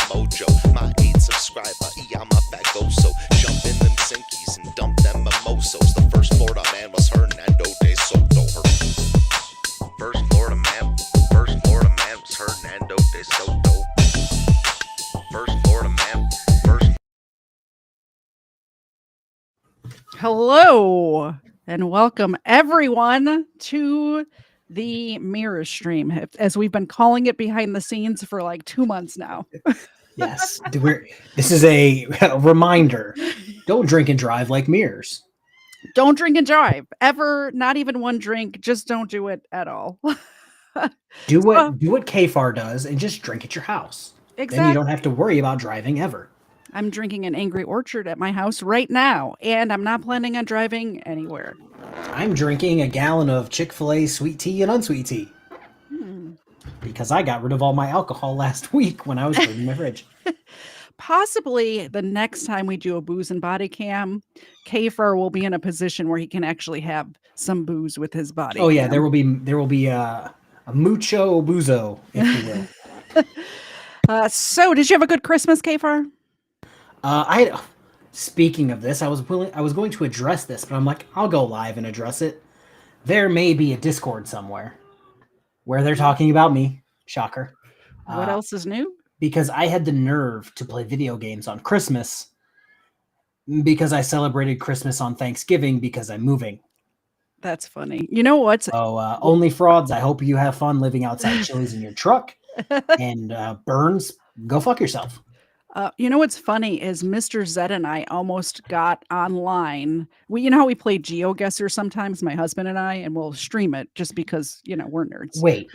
mojo. My 8 subscriber, I'm a fat go. So jump in them sinkies and dump them mimosos. The first Florida man was Hernando de Soto. First Florida man was Hernando de Soto. First Florida man, first. Hello and welcome everyone to the mirror stream, as we've been calling it behind the scenes for like 2 months now. Yes, this is a reminder. Don't drink and drive like mirrors. Don't drink and drive ever, not even one drink. Just don't do it at all. Do what KFARR does and just drink at your house. Exactly. Then you don't have to worry about driving ever. I'm drinking an Angry Orchard at my house right now, and I'm not planning on driving anywhere. I'm drinking a gallon of Chick-fil-A sweet tea and unsweet tea. Because I got rid of all my alcohol last week when I was cleaning my fridge. Possibly the next time we do a booze and body cam, KFARR will be in a position where he can actually have some booze with his body. Oh yeah, there will be a mucho buzo, if you will. So did you have a good Christmas, KFARR? Speaking of this, I was going to address this, but I'm like, I'll go live and address it. There may be a Discord somewhere where they're talking about me. Shocker. What else is new? Because I had the nerve to play video games on Christmas because I celebrated Christmas on Thanksgiving because I'm moving. That's funny. You know what? Oh, only frauds. I hope you have fun living outside Chili's in your truck. And Burns, go fuck yourself. You know what's funny is Mr. Zed and I almost got online. You know how we play GeoGuessr sometimes, my husband and I, and we'll stream it just because, we're nerds. Wait,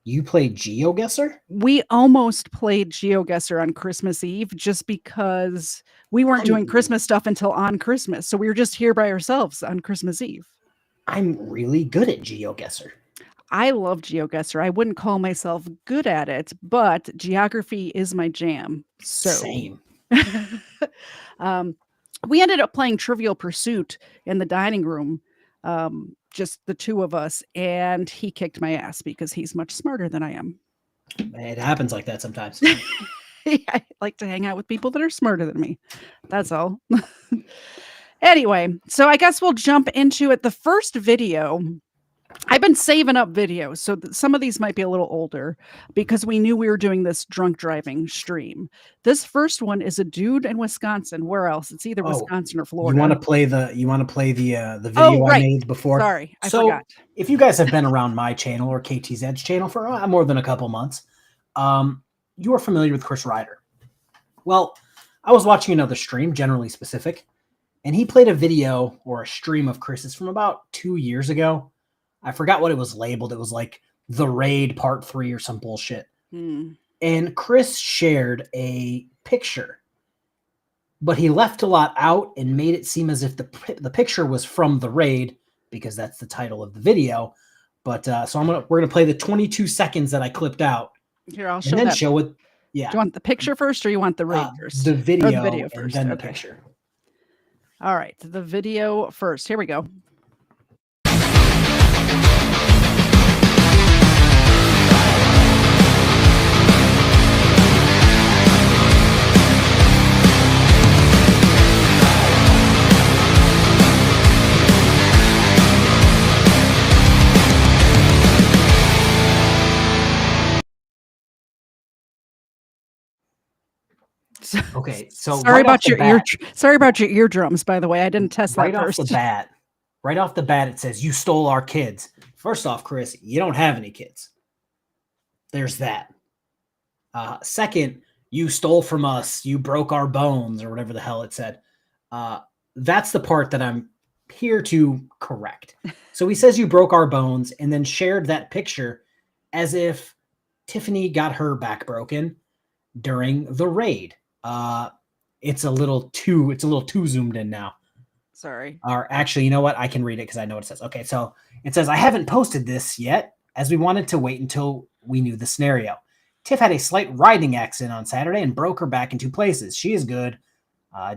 you played GeoGuessr? We almost played GeoGuessr on Christmas Eve just because we weren't doing Christmas stuff until on Christmas. So we were just here by ourselves on Christmas Eve. I'm really good at GeoGuessr. I love GeoGuessr. I wouldn't call myself good at it, but geography is my jam. So Same. We ended up playing Trivial Pursuit in the dining room, just the two of us, and he kicked my ass because he's much smarter than I am. It happens like that sometimes. I like to hang out with people that are smarter than me. That's all. Anyway, so I guess we'll jump into it. The first video, I've been saving up videos, so some of these might be a little older because we knew we were doing this drunk driving stream. This first one is a dude in Wisconsin. Where else? It's either Wisconsin or Florida. You want to play the video I made before? Sorry, I forgot. If you guys have been around my channel or KTZed's channel for more than a couple months, you are familiar with Chris Ryder. Well, I was watching another stream, generally specific, and he played a video or a stream of Chris's from about 2 years ago. I forgot what it was labeled. It was like The Raid Part 3 or some bullshit. And Chris shared a picture, but he left a lot out and made it seem as if the picture was from The Raid because that's the title of the video. But so we're gonna play the 22 seconds that I clipped out. Here, I'll show and then that. show it. Yeah. Do you want the picture first, or you want the raid first? The video, first, and then the picture. All right, the video first. Here we go. Okay, so sorry about your eardrums, by the way. I didn't test that first. Right off the bat, it says you stole our kids. First off, Chris, you don't have any kids. There's that. Second, you stole from us. You broke our bones, or whatever the hell it said. That's the part that I'm here to correct. So he says you broke our bones, and then shared that picture as if Tiffany got her back broken during the raid. It's a little too zoomed in now. Sorry. Or actually, you know what? I can read it because I know what it says. Okay, so it says, I haven't posted this yet as we wanted to wait until we knew the scenario. Tiff had a slight riding accident on Saturday and broke her back in 2 places. She is good.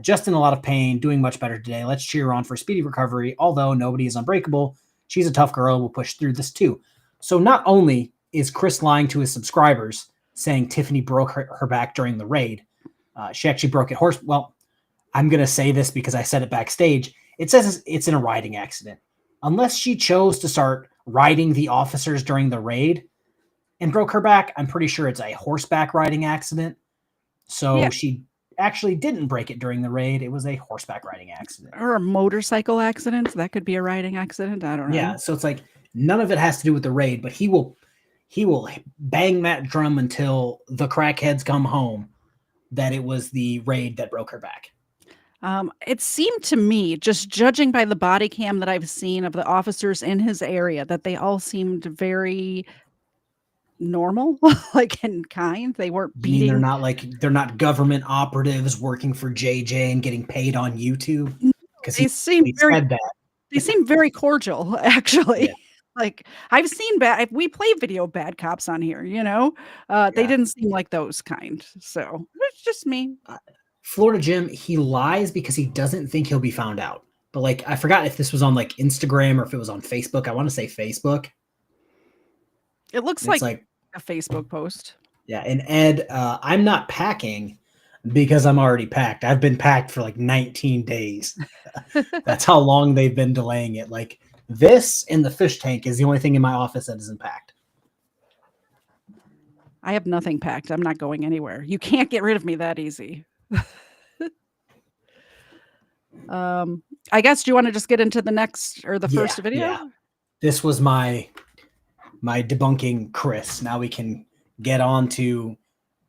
Just in a lot of pain, doing much better today. Let's cheer her on for speedy recovery. Although nobody is unbreakable, she's a tough girl. We'll push through this too. So not only is Chris lying to his subscribers, saying Tiffany broke her back during the raid. She actually broke it horse. Well, I'm going to say this because I said it backstage. It says it's in a riding accident. Unless she chose to start riding the officers during the raid and broke her back, I'm pretty sure it's a horseback riding accident. So she actually didn't break it during the raid. It was a horseback riding accident. Or a motorcycle accident. That could be a riding accident. I don't know. Yeah, so it's like none of it has to do with the raid, but he will bang that drum until the crackheads come home that it was the raid that broke her back. It seemed to me, just judging by the body cam that I've seen of the officers in his area, that they all seemed very normal, like, and kind. They weren't You mean beating. they're not government operatives working for JJ and getting paid on YouTube? Because They seem he very said that. They seem very cordial, actually. Yeah. Like, I've seen we play video bad cops on here, you know? They Yeah. didn't seem like those kind. So it's just me. Florida Jim, he lies because he doesn't think he'll be found out. But like, I forgot if this was on like Instagram or if it was on Facebook. I want to say Facebook. It looks It's like a Facebook post. Yeah. And Ed, I'm not packing because I'm already packed. I've been packed for like 19 days. That's how long they've been delaying it. Like this and the fish tank is the only thing in my office that isn't packed. I have nothing packed. I'm not going anywhere. You can't get rid of me that easy. I guess, do you want to just get into the next or the first video? Yeah. This was my debunking Chris. Now we can get on to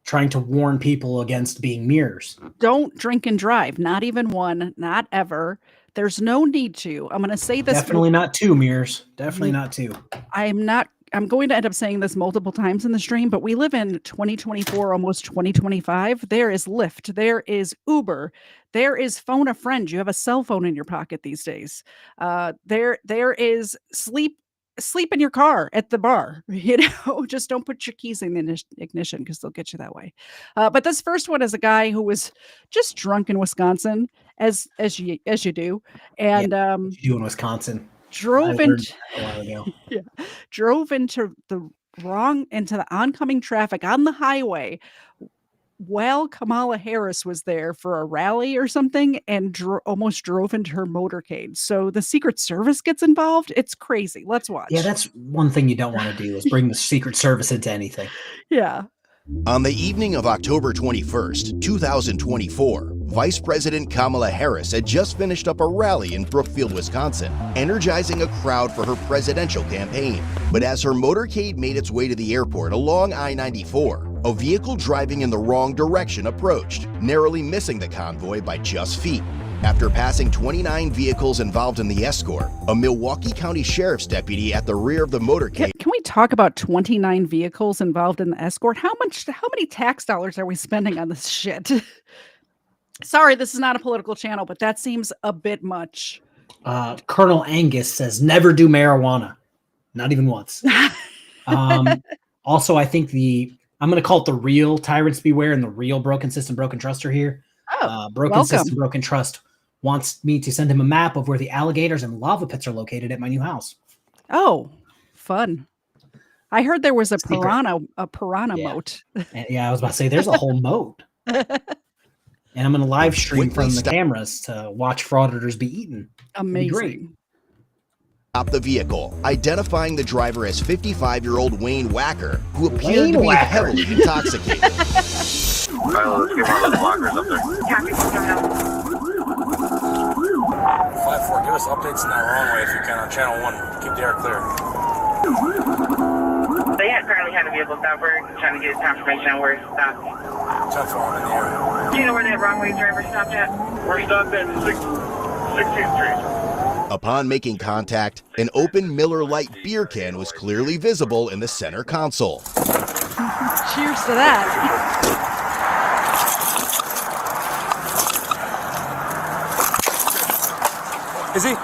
trying to warn people against being mirrors. Don't drink and drive. Not even one, not ever. There's no need to. I'm going to say this. Definitely not two mirrors. Definitely not two. I'm going to end up saying this multiple times in the stream, but we live in 2024, almost 2025. There is Lyft. There is Uber. There is phone a friend. You have a cell phone in your pocket these days. There is sleep in your car at the bar. You know, just don't put your keys in the ignition because they'll get you that way. But this first one is a guy who was just drunk in Wisconsin, as you do, and What you do in Wisconsin. drove I learned into that a while ago. drove into the oncoming traffic on the highway while Kamala Harris was there for a rally or something, and almost drove into her motorcade. So the Secret Service gets involved. It's crazy. Let's watch. Yeah, that's one thing you don't want to do is bring the Secret Service into anything. Yeah. On the evening of October 21st, 2024, Vice President Kamala Harris had just finished up a rally in Brookfield, Wisconsin, energizing a crowd for her presidential campaign. But as her motorcade made its way to the airport along I-94, a vehicle driving in the wrong direction approached, narrowly missing the convoy by just feet. After passing 29 vehicles involved in the escort, a Milwaukee County Sheriff's deputy at the rear of the motorcade. Can we talk about 29 vehicles involved in the escort? How many tax dollars are we spending on this shit? Sorry, this is not a political channel, but that seems a bit much. Colonel Angus says never do marijuana. Not even once. Also, I think I'm going to call it the real Tyrants Beware and the real Broken System, Broken Trust are here. Broken welcome. System, Broken Trust wants me to send him a map of where the alligators and lava pits are located at my new house. Oh, fun. I heard there was a Secret. piranha Yeah. moat. Yeah, I was about to say there's a whole moat. And I'm going to live stream Quickly from the stop. cameras to watch frauditors be eaten. It'd be great. Amazing. Stop the vehicle, identifying the driver as 55-year-old Wayne Wacker, who appeared Wayne to be Wacker. heavily intoxicated. Alright, let's get one of those blockers up there. 5-4, give us updates in that wrong way if you can on channel 1. Keep the air clear. They currently have a vehicle stop. We're trying to get confirmation on where it's stopped. 10-4, in the area. Do you know where that wrong way driver stopped at? We're stopped at 16th Street. Upon making contact, an open Miller Lite beer can was clearly visible in the center console. Cheers to that. Is he?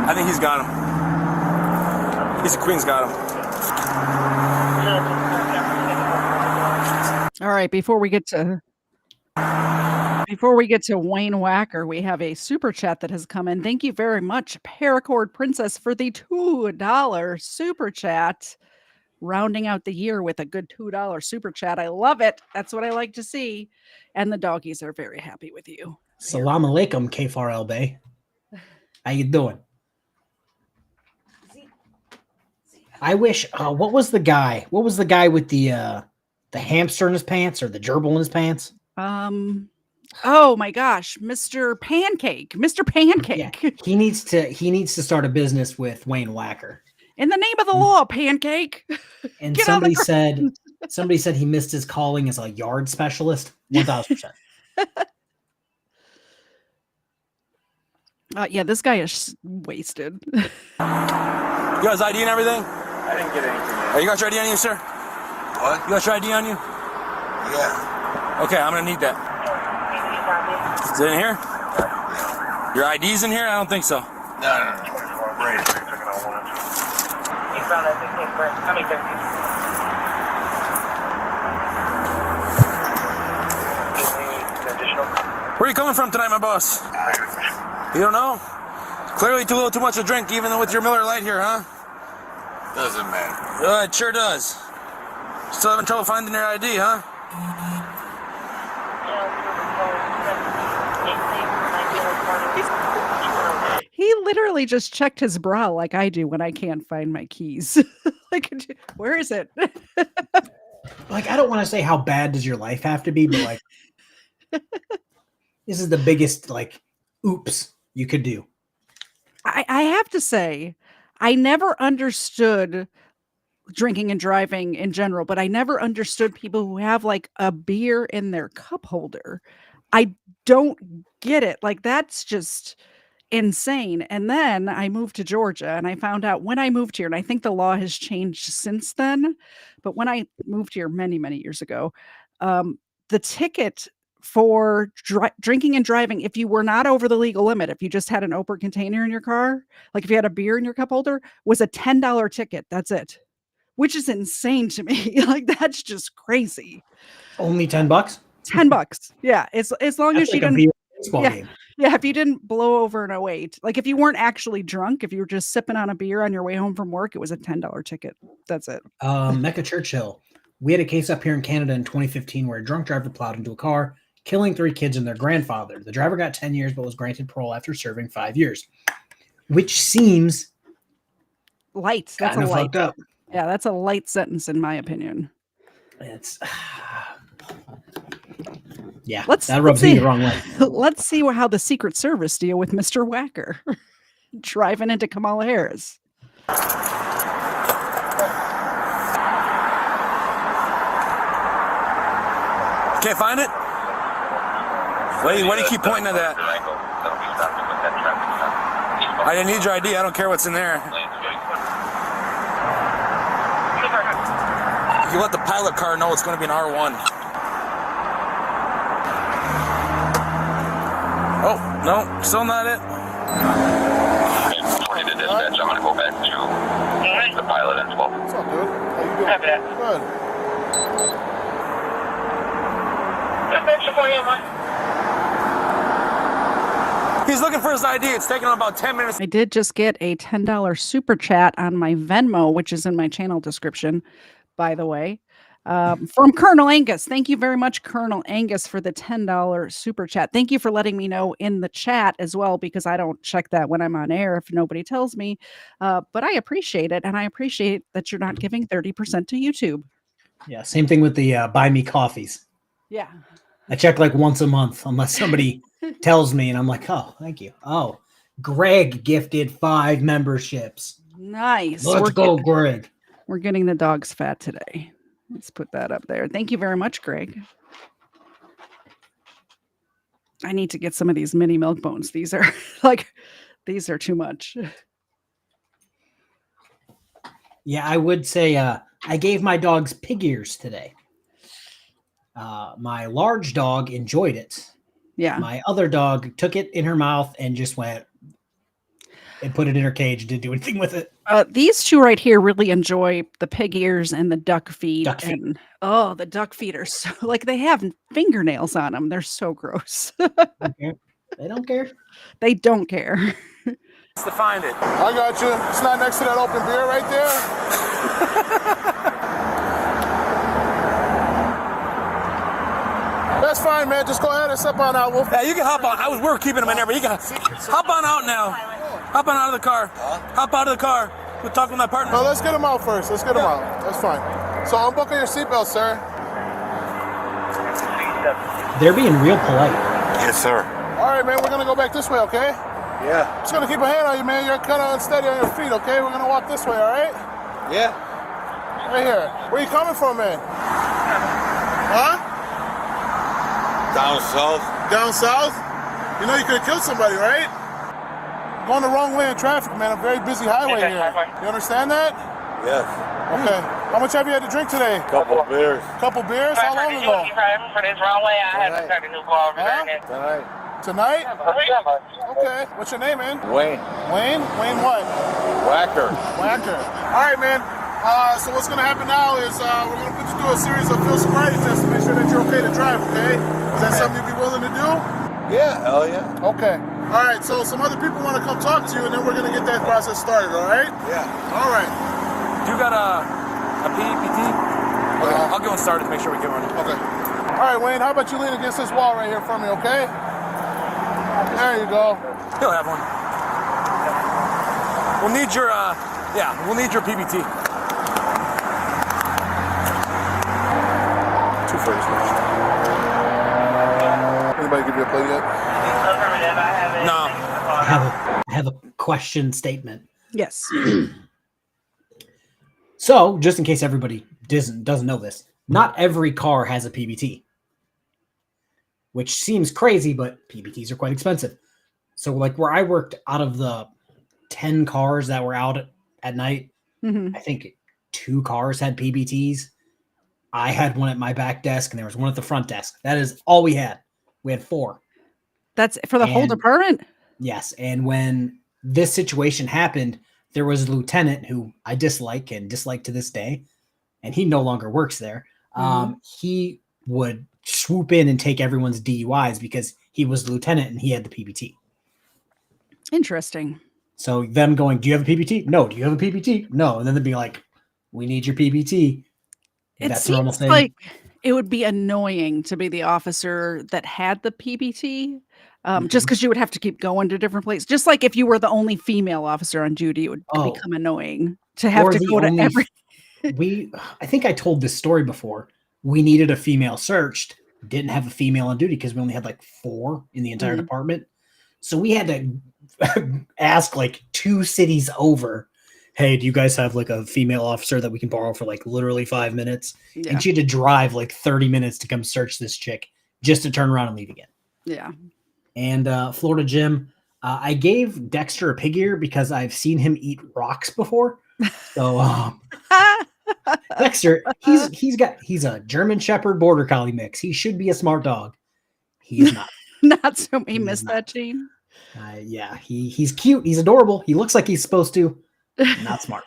I think he's got him. He's the Queen's got him. All right, before we get to before we get to Wayne Wacker, we have a super chat that has come in. Thank you very much, Paracord Princess, for the $2 super chat. Rounding out the year with a good $2 super chat. I love it. That's what I like to see. And the doggies are very happy with you. Salam alaikum, KFARR Bay. How you doing? I wish. What was the guy? What was the guy with the hamster in his pants or the gerbil in his pants? Oh my gosh, Mr. Pancake. Mr. Pancake. Yeah, he needs to start a business with Wayne Wacker. In the name of the law, Pancake. And somebody said he missed his calling as a yard specialist. 1,000%. Yeah, this guy is wasted. You got his ID and everything? I didn't get anything. Hey, you got your ID on you, sir? What? You got your ID on you? Yeah. Okay, I'm gonna need that. Is it in here? Your ID's in here? I don't think so. No. Right. You found that 16th first. How many 15? Where are you coming from tonight, my boss? You don't know? Clearly too little too much to drink, even with your Miller Lite here, huh? Doesn't matter. It sure does. Still having trouble finding your ID, huh? He literally just checked his bra like I do when I can't find my keys. Like, where is it? Like, I don't want to say how bad does your life have to be, but like, this is the biggest like oops you could do. I have to say, I never understood drinking and driving in general, but I never understood people who have like a beer in their cup holder. I don't get it. Like, that's just insane. And then I moved to Georgia and I found out when I moved here, and I think the law has changed since then, but when I moved here many, many years ago, the ticket for drinking and driving, if you were not over the legal limit, if you just had an open container in your car, like if you had a beer in your cup holder, was a $10 ticket. That's it, which is insane to me. Like, that's just crazy. Only $10? $10. Yeah. As long That's as you like a didn't. beer baseball Yeah. game. Yeah, if you didn't blow over an 08, like if you weren't actually drunk, if you were just sipping on a beer on your way home from work, it was a $10 ticket. That's it. Mecca Churchill. We had a case up here in Canada in 2015 where a drunk driver plowed into a car, killing 3 kids and their grandfather. The driver got 10 years but was granted parole after serving 5 years, which seems Light. That's kind a of light. fucked up. Yeah, that's a light sentence in my opinion. It's yeah, Let's that rubs me see. the wrong way. Let's see how the Secret Service deal with Mr. Wacker driving into Kamala Harris. Can't find it? Why do you keep pointing at that? I didn't need your ID. I don't care what's in there. You let the pilot car know it's going to be an R1. Oh, no, still not it. 20 to dispatch, I'm gonna go back to the pilot as well. What's up, dude? How you doing? Copy that. Good. Dispatch 41. He's looking for his ID. It's taking him about 10 minutes. I did just get a $10 super chat on my Venmo, which is in my channel description, by the way, from Colonel Angus. Thank you very much, Colonel Angus, for the $10 super chat. Thank you for letting me know in the chat as well, because I don't check that when I'm on air if nobody tells me. But I appreciate it, and I appreciate that you're not giving 30% to YouTube. Yeah, same thing with the buy me coffees. Yeah. I check like once a month unless somebody tells me, and I'm like, oh, thank you. Oh, Greg gifted 5 memberships. Nice. Let's go, Greg. We're getting the dogs fat today. Let's put that up there. Thank you very much, Greg. I need to get some of these mini milk bones. These are these are too much. Yeah, I would say I gave my dogs pig ears today. My large dog enjoyed it. Yeah. My other dog took it in her mouth and just went and put it in her cage and didn't do anything with it. These two right here really enjoy the pig ears and the duck feet. Duck feet. And oh, the duck feet are so like they have fingernails on them. They're so gross. They don't care. They don't care. To find it. I got you. It's not next to that open beer right there. That's fine, man. Just go ahead and step on out. Yeah, you can hop on. We were keeping them in there, but you can hop on out now. Hop on out of the car. Hop out of the car. We'll talk with my partner. No, let's get him out first. Let's get him out. That's fine. So unbuckle your seatbelt, sir. They're being real polite. Yes, sir. All right, man. We're going to go back this way, okay? Yeah. Just going to keep a hand on you, man. You're kind of unsteady on your feet, okay? We're going to walk this way, all right? Yeah. Right here. Where you coming from, man? Huh? Down south. Down south? You know you could have killed somebody, right? Going the wrong way in traffic, man. A very busy highway here. You understand that? Yes. Okay. How much have you had to drink today? Couple beers. Couple beers? How long ago? For this wrong way, I have to start a new car over there. Tonight. Tonight? Okay. What's your name, man? Wayne. Wayne? Wayne what? Whacker. Whacker. All right, man. So what's going to happen now is we're going to put you through a series of field sobriety tests to make sure that you're okay to drive, okay? Is that something you'd be willing to do? Yeah, hell yeah. Okay. All right, so some other people want to come talk to you, and then we're going to get that process started, all right? Yeah. All right. You got a PPT? Okay. I'll get one started to make sure we get running. Okay. All right, Wayne, how about you lean against this wall right here for me, okay? There you go. He'll have one. We'll need your, we'll need your PPT. Two first, man. Anybody give you a plate yet? No. I have a question statement. Yes. So, just in case everybody doesn't know this, not every car has a PBT, which seems crazy, but PBTs are quite expensive. So, like where I worked, out of the 10 cars that were out at night, I think 2 cars had PBTs. I had one at my back desk, and there was one at the front desk. That is all we had. We had 4. That's for the whole department? Yes. And when this situation happened, there was a lieutenant who I dislike and dislike to this day, and he no longer works there. He would swoop in and take everyone's DUIs because he was the lieutenant and he had the PBT. Interesting. So them going, do you have a PBT? No. Do you have a PBT? No. And then they'd be like, we need your PBT. It That's the normal seems thing. like it would be annoying to be the officer that had the PBT, just because you would have to keep going to different places. Just like if you were the only female officer on duty, it would become annoying to have to go to every. I think I told this story before. We needed a female searched, didn't have a female on duty because we only had like 4 in the entire department. So we had to ask like 2 cities over, hey, do you guys have like a female officer that we can borrow for like literally 5 minutes? Yeah. And she had to drive like 30 minutes to come search this chick just to turn around and leave again. Yeah. And Florida Jim, I gave Dexter a pig ear because I've seen him eat rocks before. So Dexter, he's a German Shepherd Border Collie mix. He should be a smart dog. He is not. Not so he missed that, Gene. Yeah, he's cute. He's adorable. He looks like he's supposed to. Not smart.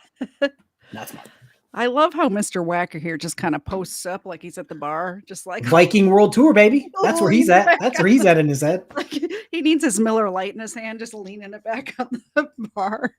Not smart. I love how Mr. Whacker here just kind of posts up like he's at the bar, just like Viking World Tour, baby. That's where he's at. That's where he's at in his head. like he needs his Miller Lite in his hand, just leaning it back on the bar.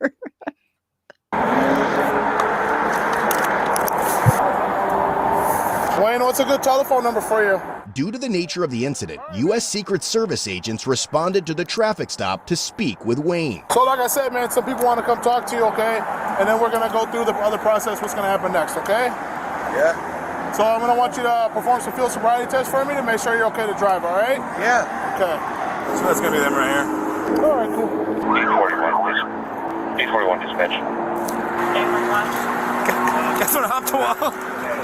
Wayne, what's a good telephone number for you? Due to the nature of the incident, U.S. Secret Service agents responded to the traffic stop to speak with Wayne. So like I said, man, some people want to come talk to you, okay? And then we're going to go through the other process, what's going to happen next, okay? Yeah. So I'm going to want you to perform some field sobriety tests for me to make sure you're okay to drive, all right? Yeah. Okay. So that's going to be them right here. All right, cool. 841 dispatch. Guys want to hop the wall?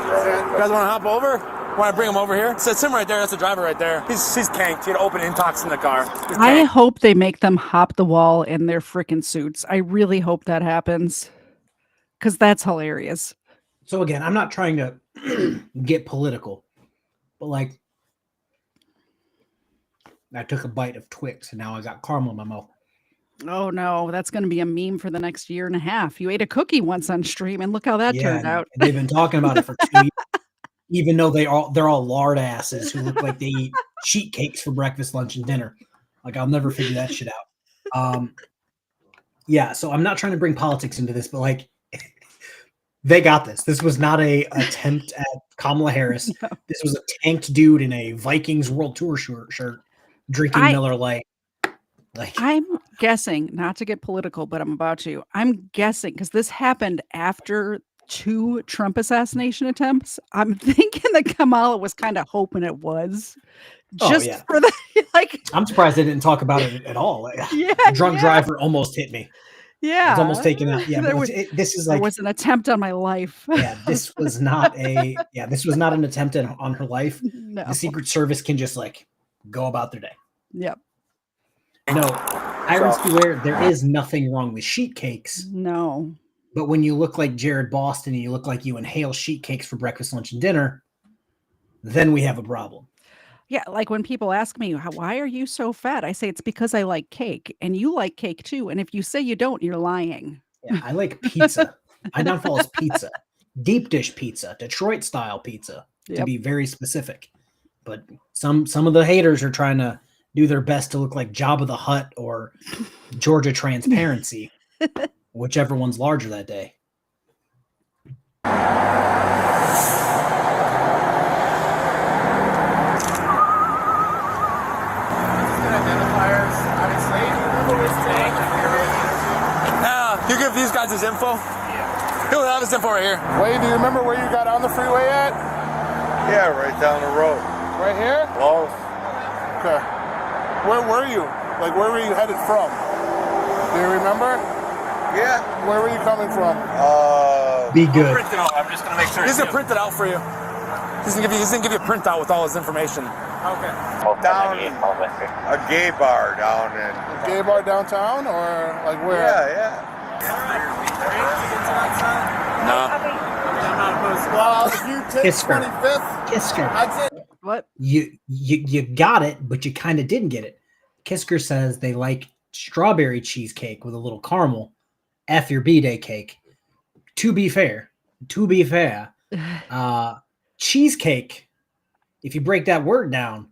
You guys want to hop over? Want to bring him over here? It's him right there. That's the driver right there. He's tanked. He had open intox in the car. I hope they make them hop the wall in their freaking suits. I really hope that happens because that's hilarious. So again, I'm not trying to get political, but like I took a bite of Twix and now I got caramel in my mouth. Oh no, that's going to be a meme for the next year and a half. You ate a cookie once on stream, and look how that turned and out. they've been talking about it for 2 years, even though they're all lard asses who look like they eat sheet cakes for breakfast, lunch, and dinner. Like I'll never figure that shit out. Yeah, so I'm not trying to bring politics into this, but like they got this. This was not a attempt at Kamala Harris. No. This was a tanked dude in a Vikings World Tour shirt drinking Miller Lite. Like I'm guessing, not to get political, but I'm about to. I'm guessing because this happened after 2 Trump assassination attempts. I'm thinking that Kamala was kind of hoping it was just for the like. I'm surprised they didn't talk about it at all. Like, Yeah, a drunk driver almost hit me. Yeah, It was almost taken out. Yeah, this is like there was an attempt on my life. Yeah, this was not an attempt on her life. No. The Secret Service can just like go about their day. Yep. No, irons beware. There is nothing wrong with sheet cakes. No. But when you look like Jared Boston and you look like you inhale sheet cakes for breakfast, lunch, and dinner, then we have a problem. Yeah, like when people ask me, why are you so fat? I say it's because I like cake, and you like cake too. And if you say you don't, you're lying. Yeah, I like pizza. My downfall is pizza. Deep dish pizza, Detroit style pizza, to be very specific. But some of the haters are trying to do their best to look like Jabba the Hutt or Georgia Transparency, whichever one's larger that day. You give these guys his info? Yeah. He'll have his info right here. Wade, do you remember where you got on the freeway at? Yeah, right down the road. Right here? Close. Okay. Where were you? Like, where were you headed from? Do you remember? Yeah. Where were you coming from? Be good. Print it out. I'm just gonna make sure. He's gonna print it out for you. He's gonna give you a printout with all his information. Okay. Down a gay bar down in. A gay bar downtown, or like where? Yeah. No. Well, if you take Kisker. 25th, Kisker. I'd say. What? You got it, but you kind of didn't get it. Kisker says they like strawberry cheesecake with a little caramel. F your B-Day cake. To be fair, cheesecake, if you break that word down,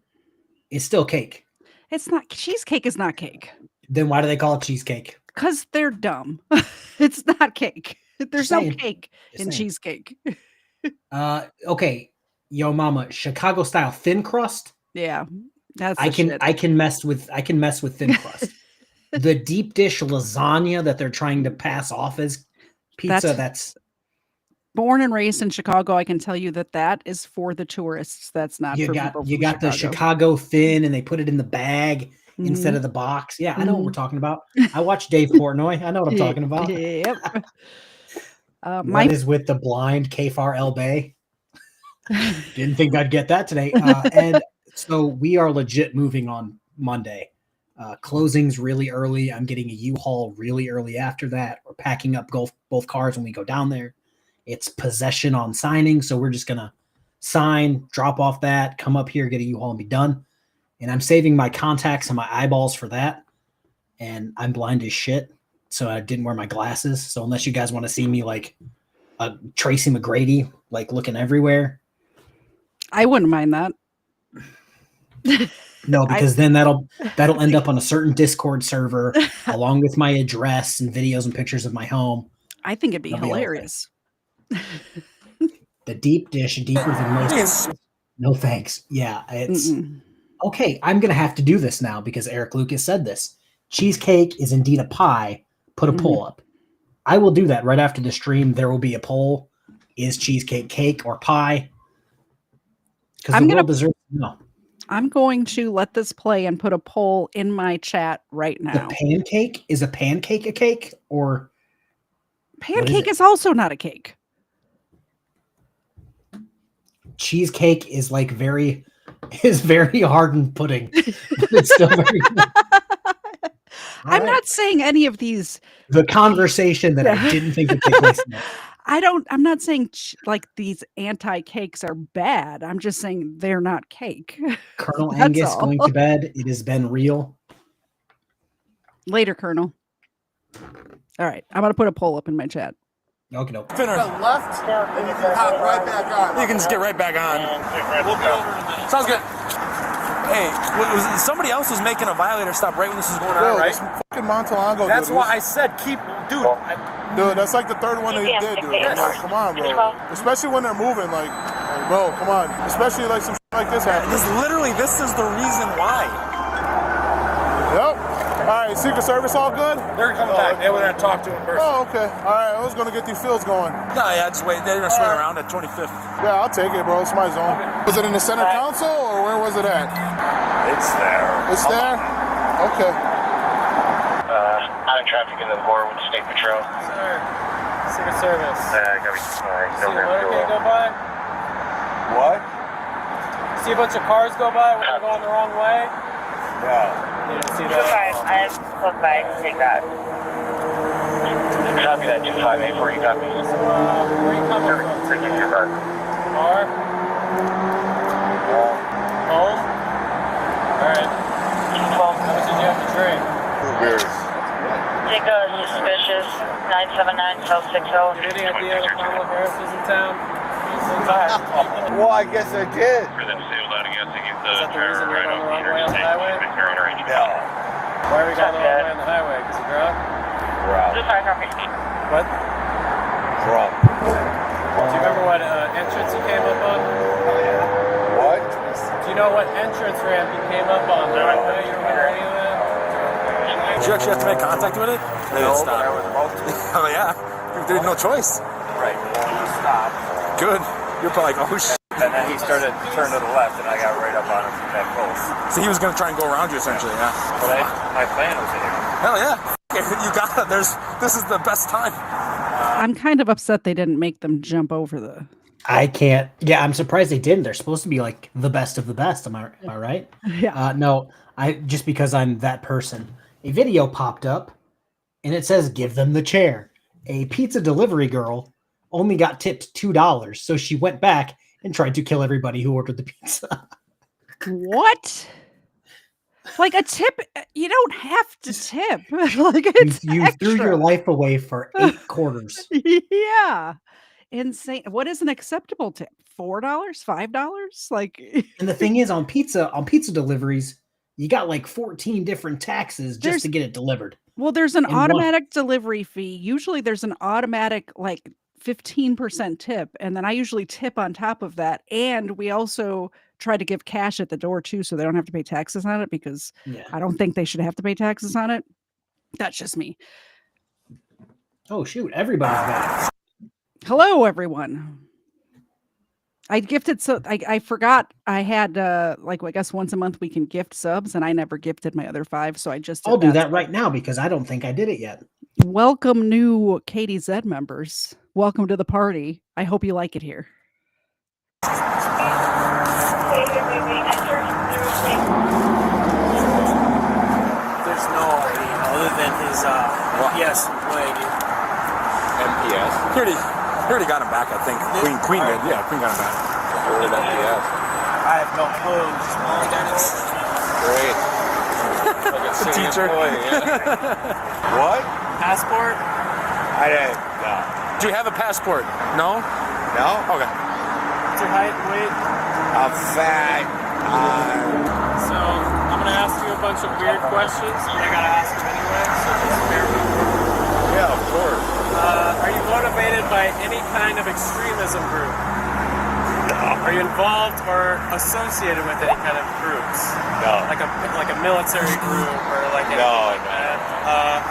is still cake. It's not. Cheesecake is not cake. Then why do they call it cheesecake? Because they're dumb. It's not cake. There's no cake in cheesecake. Okay. Yo mama, Chicago style thin crust. Yeah. That's I can mess with thin crust. The deep dish lasagna that they're trying to pass off as pizza, that's born and raised in Chicago. I can tell you that is for the tourists. That's not for people from got the Chicago thin and they put it in the bag instead of the box. Yeah, I know what we're talking about. I watch Dave Portnoy. I know what I'm talking about. Yep. What is with the blind KFARR El Bay? Didn't think I'd get that today. And so we are legit moving on Monday. Closing's really early. I'm getting a U-Haul really early after that. We're packing up both cars when we go down there. It's possession on signing, so we're just going to sign, drop off that, come up here, get a U-Haul, and be done. And I'm saving my contacts and my eyeballs for that. And I'm blind as shit, so I didn't wear my glasses. So unless you guys want to see me like Tracy McGrady, like looking everywhere, I wouldn't mind that. No, because then that'll end up on a certain Discord server along with my address and videos and pictures of my home. I think it'd be hilarious. The deep dish, deeper than most. No thanks. Yeah, it's okay. I'm gonna have to do this now because Eric Lucas said this. Cheesecake is indeed a pie. Put a poll up. I will do that right after the stream. There will be a poll: is cheesecake cake or pie? Because the world deserves to know. I'm going to let this play and put a poll in my chat right now. The pancake is a pancake a cake or pancake is also not a cake. Cheesecake is like very hardened pudding. It's still very I'm not saying any of these. The conversation that I didn't think would take place. I'm not saying like these anti-cakes are bad. I'm just saying they're not cake. Colonel Angus going to bed. It has been real. Later, Colonel. All right. I'm going to put a poll up in my chat. Okay, no. Spinner. Left, and you can hop right back on. You can just get right back on. We'll be over in a minute. Sounds good. Hey, somebody else was making a violator stop right when this was going on, right? This fucking Montalongo. That's dude. why I said keep, dude. Dude, that's like the third one that he did, dude. I'm like, come on, bro. Especially when they're moving, like, bro, come on. Especially like some shit like this happens. This is the reason why. Yep. All right, Secret Service all good? They're coming back. They were there to talk to him first. Oh, okay. All right, I was going to get these fields going. No, yeah, just wait. They're going to swing around at 25th. Yeah, I'll take it, bro. It's my zone. Was it in the center council, or where was it at? It's there. It's there? Okay. Out of traffic in the board with State Patrol. Sir, Secret Service. Copy. See a motorcade go by? What? See a bunch of cars go by when they're going the wrong way? No. You didn't see that? I'm close by. Take that. Copy that 258 for you. Copy. Where are you coming from? Car? Home? Alright. How much did you have to drink? 2 beers. Take a suspicious 979 South 60. Any idea that Kamala Harris is in town? Well, I guess I did. For them sealed out against Is that the reason you're going the wrong way on the highway? No. Why are we going the wrong way on the highway? Because you're drunk? Sorry, copy. What? Drunk. Do you remember what entrance you came up on? What? Do you know what entrance ramp you came up on? The right way? You remember any of that? Did you actually have to make contact with it? They didn't stop. I was about to. Oh, yeah. There's no choice. Right. He stopped. Good. You're probably like, oh, shit. And then he started to turn to the left, and I got right up on him from that close. So he was going to try and go around you, essentially, yeah. But my plan was to hit him. Hell yeah. You got it. This is the best time. I'm kind of upset they didn't make them jump over the. I can't. Yeah, I'm surprised they didn't. They're supposed to be like the best of the best. Am I right? Yeah. No, I just because I'm that person. A video popped up, and it says, "Give them the chair." A pizza delivery girl only got tipped $2, so she went back and tried to kill everybody who ordered the pizza. What? Like a tip, you don't have to tip. Like it's you threw your life away for 8 quarters. Yeah. Insane. What is an acceptable tip? $4? $5? Like And the thing is, on pizza deliveries, you got like 14 different taxes just to get it delivered. Well, there's an And automatic delivery fee. Usually there's an automatic like 15% tip. And then I usually tip on top of that. And we also try to give cash at the door too, so they don't have to pay taxes on it, because I don't think they should have to pay taxes on it. That's just me. Oh shoot, everybody's back. Hello, everyone. I gifted, so I forgot I had like, I guess once a month we can gift subs, and I never gifted my other 5, so I just I'll do that right now because I don't think I did it yet. Welcome new KTZed members. Welcome to the party. I hope you like it here. There's no ID other than his MPS employee. MPS. He already got him back, I think. Queen did. Yeah, Queen got him back. Where did MPS? I have no clue. Just one Dennis. Great. Like a The teacher. employee, yeah. What? Passport? I didn't. No. Do you have a passport? No? No? Okay. What's your height, weight? I'm fat. So I'm gonna ask you a bunch of weird questions, and I gotta ask them anyway. So just bear with me. Yeah, of course. Are you motivated by any kind of extremism group? No. Are you involved or associated with any kind of groups? No. Like a military group or like anything like that?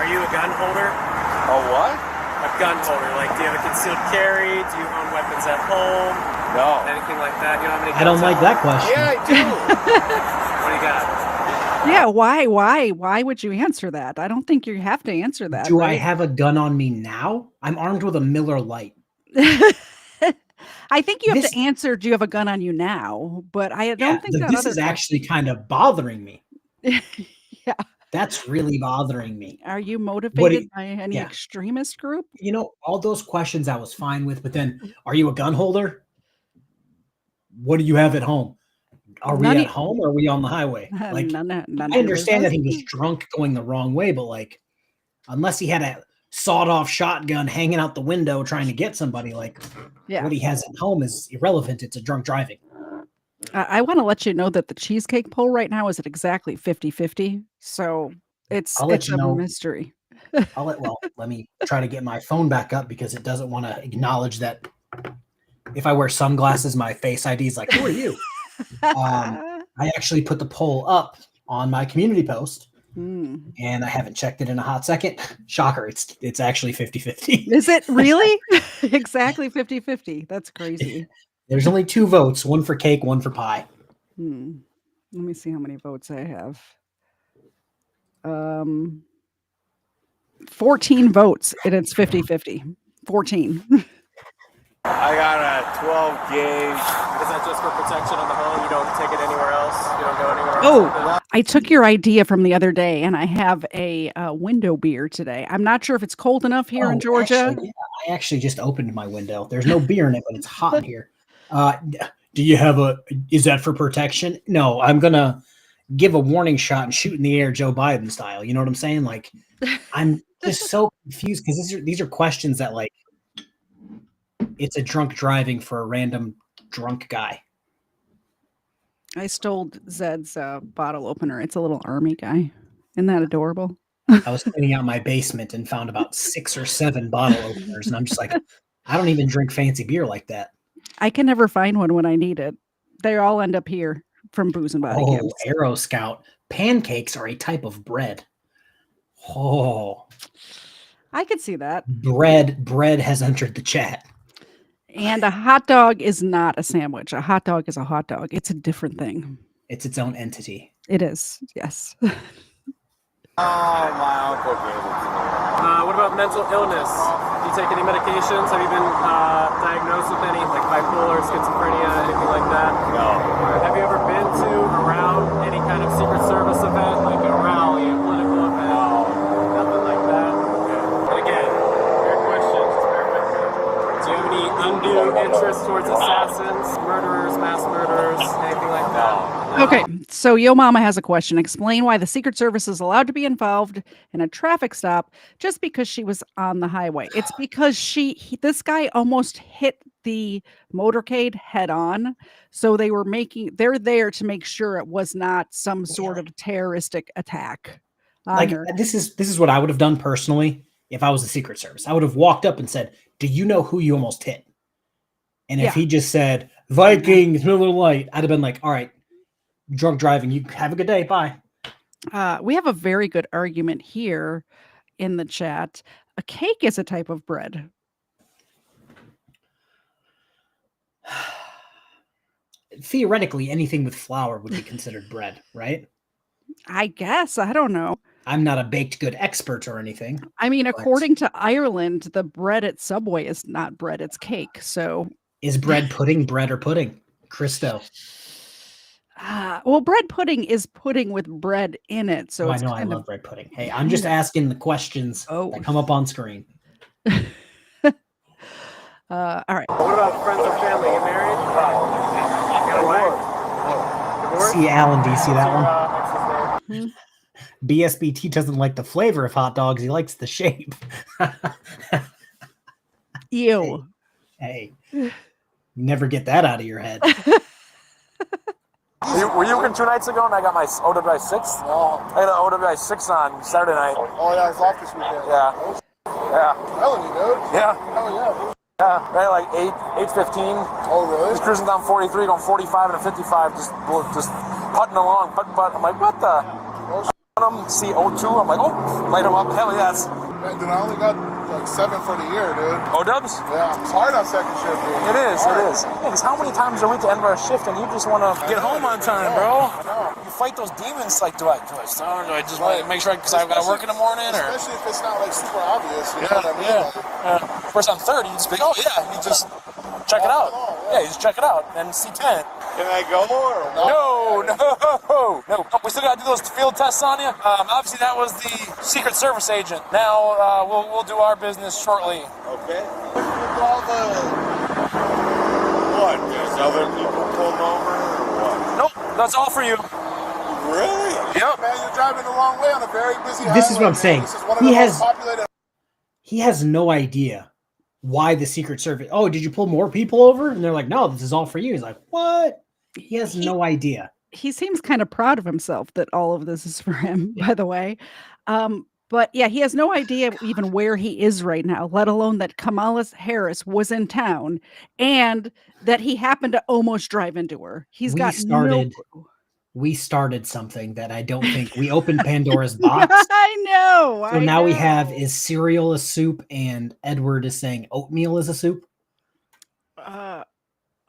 Are you a gun holder? A what? A gun holder. Like, do you have a concealed carry? Do you own weapons at home? No. Anything like that? You know how many I don't guns like at that home? question. Yeah, I do. What do you got? Yeah, why would you answer that? I don't think you have to answer that. Do I right? have a gun on me now? I'm armed with a Miller Lite. I think you have This- to answer, do you have a gun on you now? But I don't think that this other is actually kind of bothering me. Yeah. That's really bothering me. Are you motivated by any yeah. extremist group? You know, all those questions I was fine with, but then, are you a gun holder? What do you have at home? Are we at home or are we on the highway? Like, None I understand that he was drunk going the wrong way, but like, unless he had a sawed-off shotgun hanging out the window trying to get somebody. Like, what he has at home is irrelevant. It's a drunk driving. I want to let you know that the cheesecake poll right now is at exactly 50-50. So it's a mystery. Let me try to get my phone back up because it doesn't want to acknowledge that if I wear sunglasses, my Face ID is like, who are you? I actually put the poll up on my community post, and I haven't checked it in a hot second. Shocker, it's actually 50-50. Is it really? Exactly 50-50. That's crazy. There's only 2 votes, one for cake, one for pie. Let me see how many votes I have. 14 votes, and it's 50-50. 14. I got a 12 gauge. Is that just for protection on the home? You don't take it anywhere else? You don't go anywhere else? Oh, I took your idea from the other day, and I have a window beer today. I'm not sure if it's cold enough here in Georgia. Actually, I actually just opened my window. There's no beer in it, but it's hot in here. Do you have is that for protection? No, I'm going to give a warning shot and shoot in the air Joe Biden style. You know what I'm saying? Like, I'm just so confused because these are questions that, like, it's a drunk driving for a random drunk guy. I stole Zed's bottle opener. It's a little army guy. Isn't that adorable? I was cleaning out my basement and found about 6 or 7 bottle openers. And I'm just like, I don't even drink fancy beer like that. I can never find one when I need it. They all end up here from Booze and Bodycams. Oh, Arrow Scout. Pancakes are a type of bread. Oh. I could see that. Bread has entered the chat. And a hot dog is not a sandwich. A hot dog is a hot dog. It's a different thing. It's its own entity. It is, yes. Oh, my uncle gave it to me. What about mental illness? Do you take any medications? Have you been diagnosed with any, like bipolar, schizophrenia, anything like that? No. Have you ever been to, around any kind of Secret Service event, like a rally, a political event? No. Nothing like that? Okay. But again, fair question, just bear with me. Do you have any undue interest towards assassins, murderers, mass murderers, anything like that? Okay, so Yo Mama has a question. Explain why the Secret Service is allowed to be involved in a traffic stop just because she was on the highway. It's because this guy almost hit the motorcade head on. So they're there to make sure it was not some sort of terroristic attack. Like, this is what I would have done personally if I was the Secret Service. I would have walked up and said, "Do you know who you almost hit?" And if he just said, "Vikings, Miller Lite," I'd have been like, "All right, drunk driving, you have a good day, bye." We have a very good argument here in the chat. A cake is a type of bread. Theoretically, anything with flour would be considered bread, right? I guess. I don't know. I'm not a baked good expert or anything. I mean, according to Ireland, the bread at Subway is not bread, it's cake. So is bread pudding bread or pudding? Christo. Well, bread pudding is pudding with bread in it. So I know I love bread pudding. Hey, I'm just asking the questions that come up on screen. All right. What about friends or family? You married? Got a wife? Divorced? See, Alan, do you see that one? What's his name? BSBT doesn't like the flavor of hot dogs. He likes the shape. Ew. Hey, you never get that out of your head. Were you working 2 nights ago and I got my OWI 6? Oh. I got an OWI 6 on Saturday night. Oh, yeah, it's off this weekend. Yeah. Yeah. Telling you, dude. Yeah. Hell yeah. Yeah. Right, like 8:15. Oh, really? Just cruising down 43, going 45 and a 55, just putting along, putt. I'm like, what the? CO2. I'm like, oh, light them up. Hell yes. Man, dude, I only got like 7 for the year, dude. O-dubs? Yeah, it's hard on second shift, dude. It is. Because how many times are we to end our shift and you just want to get home on time, bro? You fight those demons like, do I start? Do I just want to make sure because I've got to work in the morning? Or? Especially if it's not like super obvious, you know what I mean? Yeah. First on 30, you just be, oh yeah, you just check it out. Yeah, you just check it out and see 10. Can I go or what? No. We still got to do those field tests on you. Obviously, that was the Secret Service agent. Now we'll do our business shortly. Okay. All what? There's other people pulled over or what? Nope, that's all for you. Really? Yep. Man, you're driving the wrong way on a very busy highway. This is what I'm man. saying. This is one of He the has- most populated. He has no idea why the Secret Service. Oh, did you pull more people over? And they're like, no, this is all for you. He's like, what? He has no idea. He seems kind of proud of himself that all of this is for him, by the way. But yeah, he has no idea even where he is right now, let alone that Kamala Harris was in town and that he happened to almost drive into her. He's got no clue. We started something that I don't think we opened Pandora's box. I know. So now we have, is cereal a soup? And Edward is saying oatmeal is a soup.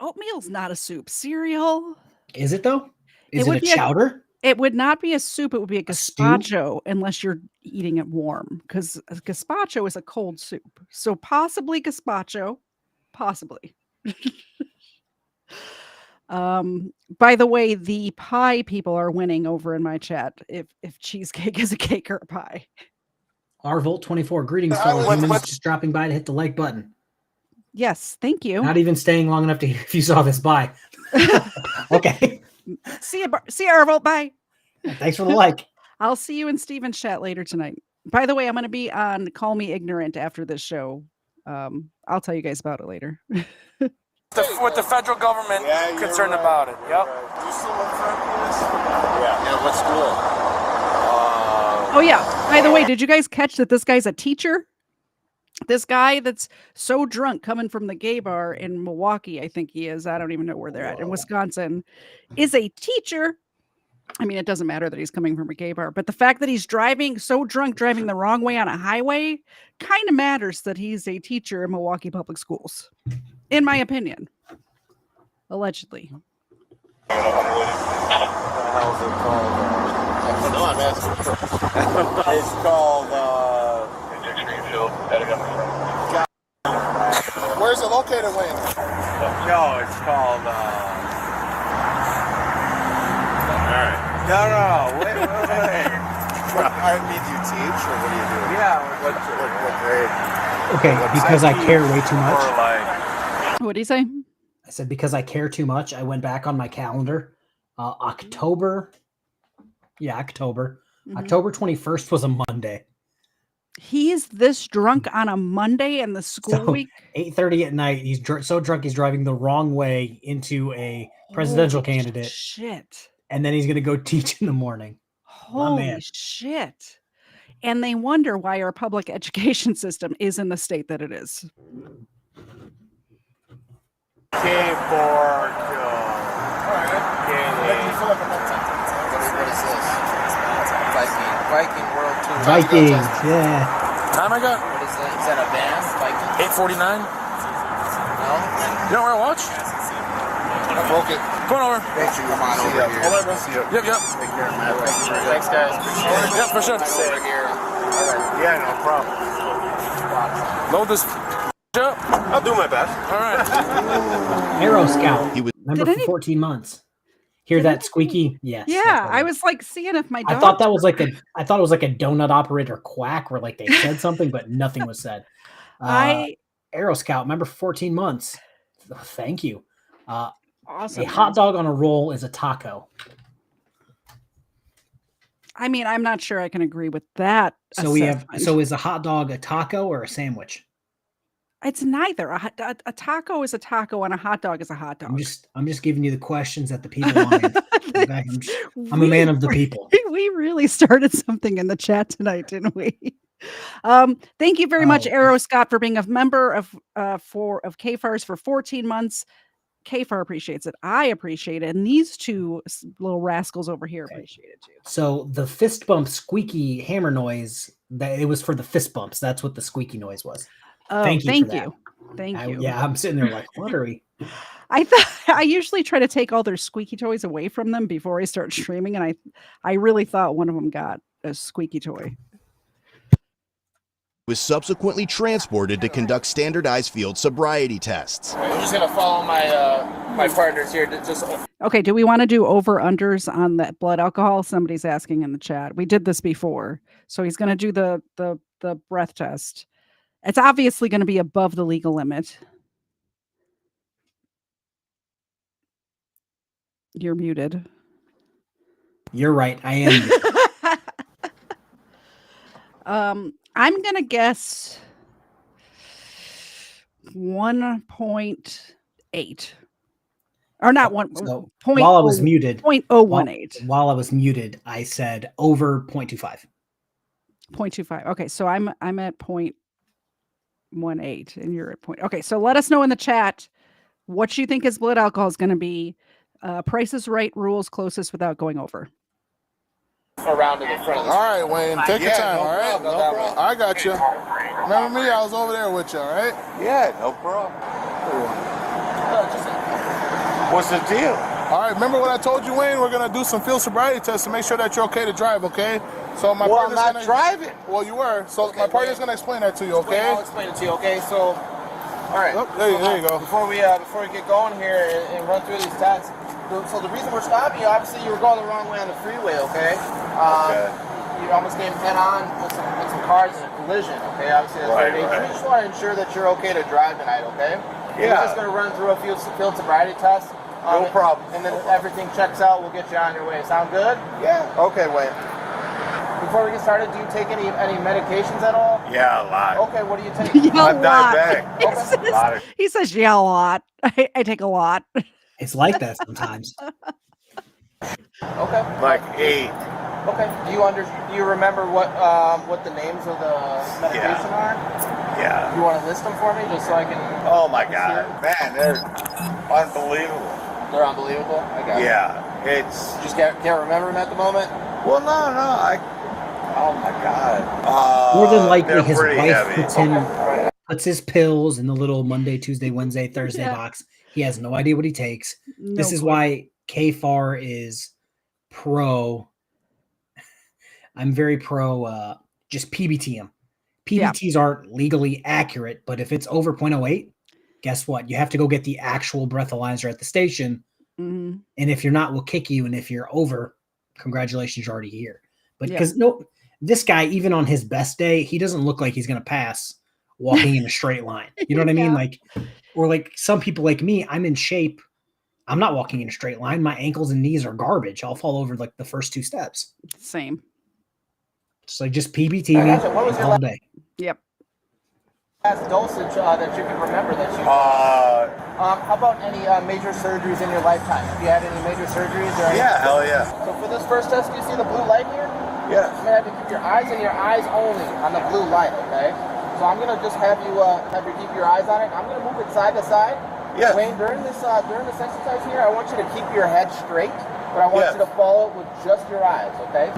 Oatmeal's not a soup. Cereal. Is it though? Is It it would a be a- chowder? It would not be a soup. It would be a stew? gazpacho unless you're eating it warm, because gazpacho is a cold soup. So possibly gazpacho, possibly. By the way, the pie people are winning over in my chat. If cheesecake is a cake or a pie. Rvolt24, greetings, fellow humans. Just dropping by to hit the like button. Yes, thank you. Not even staying long enough to hear if you saw this. Bye. Okay. See you, Arvolt. Bye. Thanks for the like. I'll see you in Steven's chat later tonight. By the way, I'm going to be on Call Me Ignorant after this show. I'll tell you guys about it later. With the federal government concerned about it. Yep. Do you still work for MPS? Yeah, what school? Oh, yeah. By the way, did you guys catch that this guy's a teacher? This guy that's so drunk coming from the gay bar in Milwaukee, I think he is. I don't even know where they're at. In Wisconsin, is a teacher. I mean, it doesn't matter that he's coming from a gay bar, but the fact that he's driving so drunk, driving the wrong way on a highway kind of matters that he's a teacher in Milwaukee public schools, in my opinion. Allegedly. What the hell is it called? No, I'm asking. It's called, Extreme Field, heading up from. Where's it located, Wayne? No, it's called, Alright. No, wait. I mean, do you teach, or what do you do? Yeah, what grade? Okay, because I care way too much. Or like, What do you say? I said, because I care too much, I went back on my calendar. October. Yeah, October. Mhm. October 21st was a Monday. He's this drunk on a Monday in the school So, week. 8:30 at night. He's so drunk he's driving the wrong way into a presidential Holy candidate. Shit. And then he's going to go teach in the morning. Holy man. shit. And they wonder why our public education system is in the state that it is. Keyboard. What is this? Viking World Tour. Vikings, yeah. Time I got? What is that? Is that a band? Viking? 8:49. No? You don't wear a watch? I broke it. Come on over. Thank you. Come on over here. Hold on, bro. Yep. Take care, man. Thanks, guys. Yep, for sure. Over here. Yeah, no problem. Load this up. I'll do my best. All right. Aero Scout. He was- Remember Did for any- 14 months. Hear that squeaky? Yes. Yeah, that's what I it was like seeing if my I dog. thought that was like I thought it was like a donut operator quack where like they said something, but nothing was said. Aero Scout, remember for 14 months. Thank you. Awesome. A hot dog on a roll is a taco. I mean, I'm not sure I can agree with that. So we have. assessment. So is a hot dog a taco or a sandwich? It's neither. A taco is a taco and a hot dog is a hot dog. I'm just giving you the questions that the people want. I'm a man of the people. We really started something in the chat tonight, didn't we? Thank you very much, Aero Scott, for being a member of KFARS for 14 months. KFAR appreciates it. I appreciate it. And these two little rascals over here appreciate it too. So the fist bump squeaky hammer noise, that it was for the fist bumps. That's what the squeaky noise was. Oh, Thank you. Thank you. Yeah, I'm sitting there like, what are we? I usually try to take all their squeaky toys away from them before I start streaming, and I really thought one of them got a squeaky toy. Was subsequently transported to conduct standardized field sobriety tests. I'm just gonna follow my partners here to just. Okay, do we want to do over-unders on that blood alcohol? Somebody's asking in the chat. We did this before. So he's going to do the breath test. It's obviously going to be above the legal limit. You're muted. You're right. I am. I'm gonna guess 1.8. Or not one. So Point while I was muted, 0.018. while I was muted, I said over 0.25. 0.25. Okay, so I'm at 0.18 and you're at point. Okay, so let us know in the chat what you think his blood alcohol is going to be. Price is Right rules closest without going over. Around to the front of the All right, Wayne, take your time, all right? No problem. I got you. Remember me? I was over there with you, all right? Yeah, no problem. What's the deal? All right, remember what I told you, Wayne? We're going to do some field sobriety tests to make sure that you're okay to drive, okay? So my Well, I'm partner's not gonna, driving. Well, you were. So my partner's going to explain that to you, Wait, okay? I'll explain it to you, okay? So, all right. Oh, there you go. Before we get going here and run through these tests, so the reason we're stopping you, obviously you were going the wrong way on the freeway, okay? You almost came head on with some cars in a collision, okay? Obviously that's very dangerous. We just want to ensure that you're okay to drive tonight, okay? Yeah. We're just going to run through a field sobriety test. No problem. And then if everything checks out, we'll get you on your way. Sound good? Yeah. Okay, Wayne. Before we get started, do you take any medications at all? Yeah, a lot. Okay, what do you take? I'm diabetic. He says, yeah, a lot. I take a lot. It's like that sometimes. Okay. Like 8. Okay. Do you remember what the names of the medication are? Yeah. You want to list them for me just so I can? Oh my God, man, they're unbelievable. They're unbelievable. I got it. Yeah, it's. You just can't remember them at the moment. Well, no. Oh my God. More than likely, his pretty wife heavy. puts his pills in the little Monday, Tuesday, Wednesday, Thursday box. He has no idea what he takes. This is why KFARR is pro. I'm very pro. Just PBT him. PBTs aren't legally accurate, but if it's over 0.08, guess what? You have to go get the actual breathalyzer at the station. Mm-hmm. And if you're not, we'll kick you. And if you're over, congratulations, you're already here. But because this guy, even on his best day, he doesn't look like he's going to pass walking in a straight line. You know what I mean? Like, or like some people like me, I'm in shape. I'm not walking in a straight line. My ankles and knees are garbage. I'll fall over like the first 2 steps. Same. It's like just PBT me all day. Yep. Last dosage that you can remember that you. How about any major surgeries in your lifetime? Have you had any major surgeries? Or Yeah, hell yeah. So for this first test, do you see the blue light here? Yeah. I'm gonna have you keep your eyes and your eyes only on the blue light, okay? So I'm gonna just have you keep your eyes on it. I'm gonna move it side to side. Yeah. Wayne, during this exercise here, I want you to keep your head straight, but I want you to follow it with just your eyes, okay?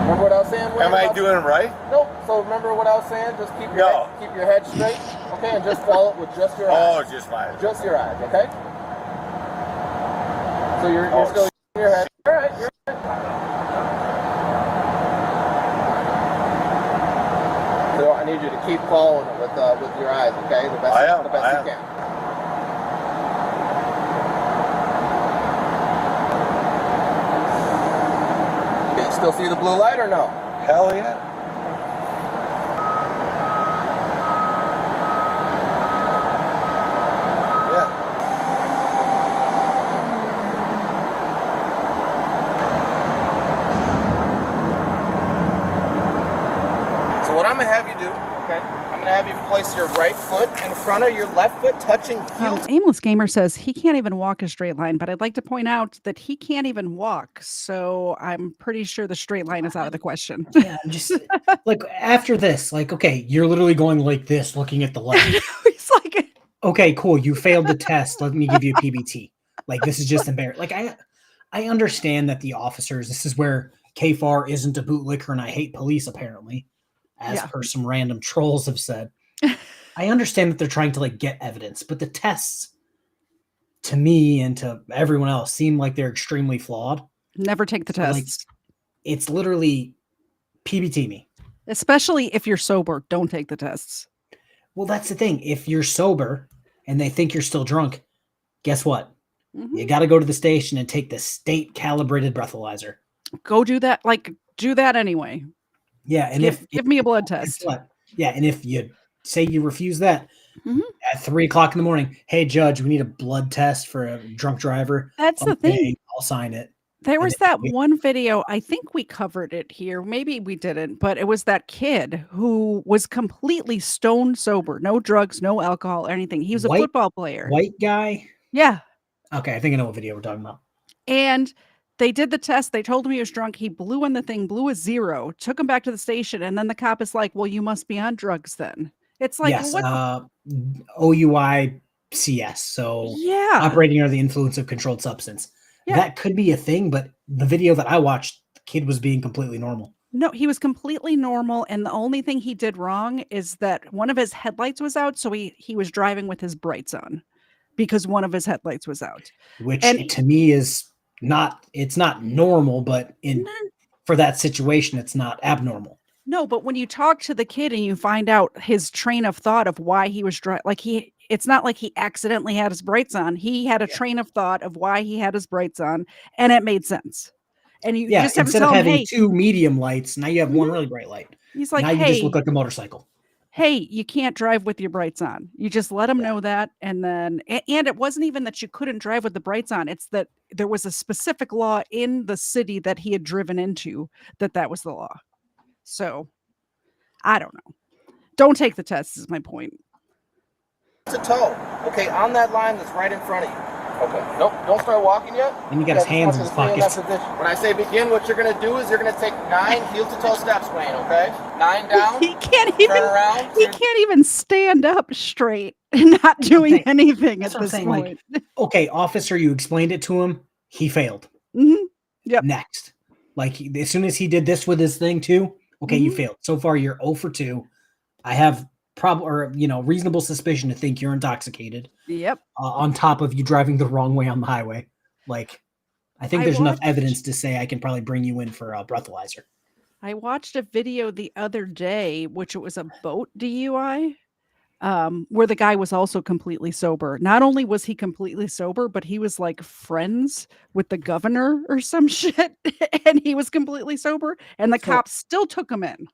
Remember what I was saying? Am I doing it right? Nope. So remember what I was saying? Just keep your head straight, okay, and just follow it with just your eyes. Oh, just my eyes. Just your eyes, okay? So you're still in your head. All right. You're right. So I need you to keep following it with your eyes, okay? The best you can. Okay, still see the blue light or no? Hell yeah. So what I'm going to have you do, okay, I'm going to have you place your right foot in front of your left foot touching heel. Aimless Gamer says he can't even walk a straight line, but I'd like to point out that he can't even walk. So I'm pretty sure the straight line is out of the question. Yeah, just like after this, like, okay, you're literally going like this, looking at the light. He's like, okay, cool. You failed the test. Let me give you a PBT. Like, this is just embarrassing. Like, I understand that the officers, this is where KFARR isn't a bootlicker and I hate police, apparently, as per some random trolls have said. I understand that they're trying to like get evidence, but the tests to me and to everyone else seem like they're extremely flawed. Never take the tests. Like, it's literally PBT me. Especially if you're sober, don't take the tests. Well, that's the thing. If you're sober and they think you're still drunk, guess what? Mm-hmm. You got to go to the station and take the state calibrated breathalyzer. Go do that. Like, do that anyway. Yeah. And give me a blood test. Yeah. And if you say you refuse that at 3 o'clock in the morning, hey, judge, we need a blood test for a drunk driver. That's the thing. I'll sign it. There And was that one video, I think we covered it here, maybe we didn't, but it was that kid who was completely stone sober, no drugs, no alcohol, anything. He was a football player. White guy? Yeah. Okay, I think I know what video we're talking about. And they did the test. They told him he was drunk. He blew on the thing, blew a 0, took him back to the station, and then the cop is like, "Well, you must be on drugs then." It's like, Yes, what? OUICS, so Yeah. operating under the influence of controlled substance. Yeah. That could be a thing, but the video that I watched, the kid was being completely normal. No, he was completely normal, and the only thing he did wrong is that one of his headlights was out, so he was driving with his brights on because one of his headlights was out. Which And to me is it's not normal, but for that situation, it's not abnormal. no, but when you talk to the kid and you find out his train of thought of why he was it's not like he accidentally had his brights on. He had a train of thought of why he had his brights on, and it made sense. And you just have to instead tell of him, having hey, 2 medium lights, now you have 1 really bright light. he's like, now you hey, just look like a motorcycle. hey, you can't drive with your brights on. You just let him know that. And then, and it wasn't even that you couldn't drive with the brights on. It's that there was a specific law in the city that he had driven into that was the law. So I don't know. Don't take the test is my point. To toe, okay, on that line that's right in front of you. Okay, nope, don't start walking yet. And you got his hands in his pockets. When I say begin, what you're gonna do is you're gonna take 9 heel to toe steps, Wayne, okay? 9 down, He can't even, turn around. he can't even stand up straight and not doing anything at this point. Like, okay, officer, you explained it to him. He failed. Yep. Next. Like, as soon as he did this with his thing too, okay, you failed. So far, you're 0 for 2. I have reasonable suspicion to think you're intoxicated. Yep. On top of you driving the wrong way on the highway. Like, I think there's enough evidence to say I can probably bring you in for a breathalyzer. I watched a video the other day, which it was a boat DUI, where the guy was also completely sober. Not only was he completely sober, but he was like friends with the governor or some shit, and he was completely sober, and the cops still took him in.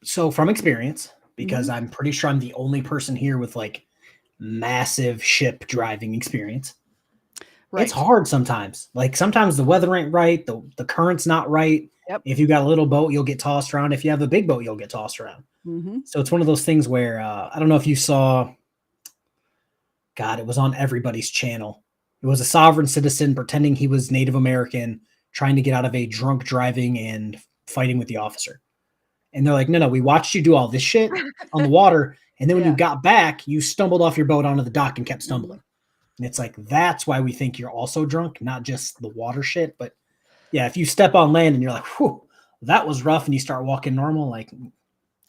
So from experience, because I'm pretty sure I'm the only person here with like massive ship driving experience. Right. It's hard sometimes. Like sometimes the weather ain't right, the current's not right. Yep. If you got a little boat, you'll get tossed around. If you have a big boat, you'll get tossed around. So it's one of those things where I don't know if you saw. God, it was on everybody's channel. It was a sovereign citizen pretending he was Native American, trying to get out of a drunk driving and fighting with the officer. And they're like, no, we watched you do all this shit on the water. And then when you got back, you stumbled off your boat onto the dock and kept stumbling. And it's like, that's why we think you're also drunk, not just the water shit. But yeah, if you step on land and you're like, whew, that was rough, and you start walking normal, like,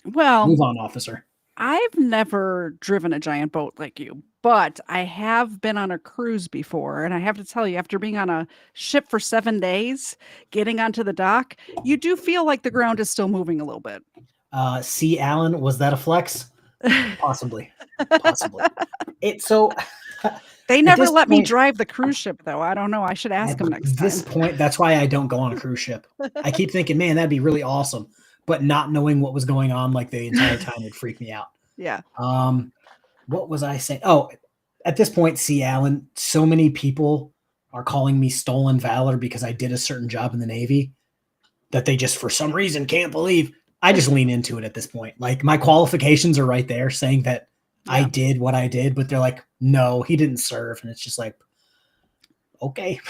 well, move on, officer. I've never driven a giant boat like you, but I have been on a cruise before. And I have to tell you, after being on a ship for 7 days, getting onto the dock, you do feel like the ground is still moving a little bit. C. Allen, was that a flex? Possibly. They never let me drive the cruise ship, though. I don't know. I should ask them next time. At this point, that's why I don't go on a cruise ship. I keep thinking, man, that'd be really awesome. But not knowing what was going on like the entire time would freak me out. Yeah. What was I saying? Oh, at this point, C. Allen, so many people are calling me stolen valor because I did a certain job in the Navy that they just, for some reason, can't believe. I just lean into it at this point. Like, my qualifications are right there saying that I did what I did, but they're like, no, he didn't serve. And it's just like, okay.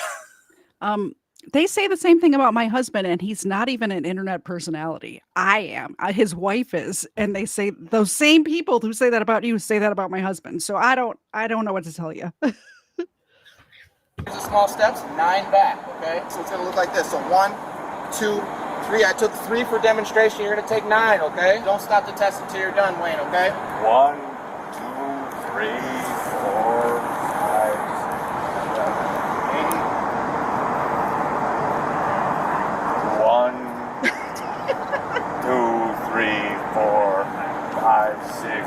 They say the same thing about my husband, and he's not even an internet personality. I am. His wife is, and they say those same people who say that about you say that about my husband. So I don't know what to tell you. Here's the small steps, 9 back, okay? So it's gonna look like this. So 1, 2, 3. I took 3 for demonstration. You're gonna take 9, okay? Don't stop the test until you're done, Wayne, okay? 1, 2, 3, 4, 5, 1, 2, 3, 4, 5, 6,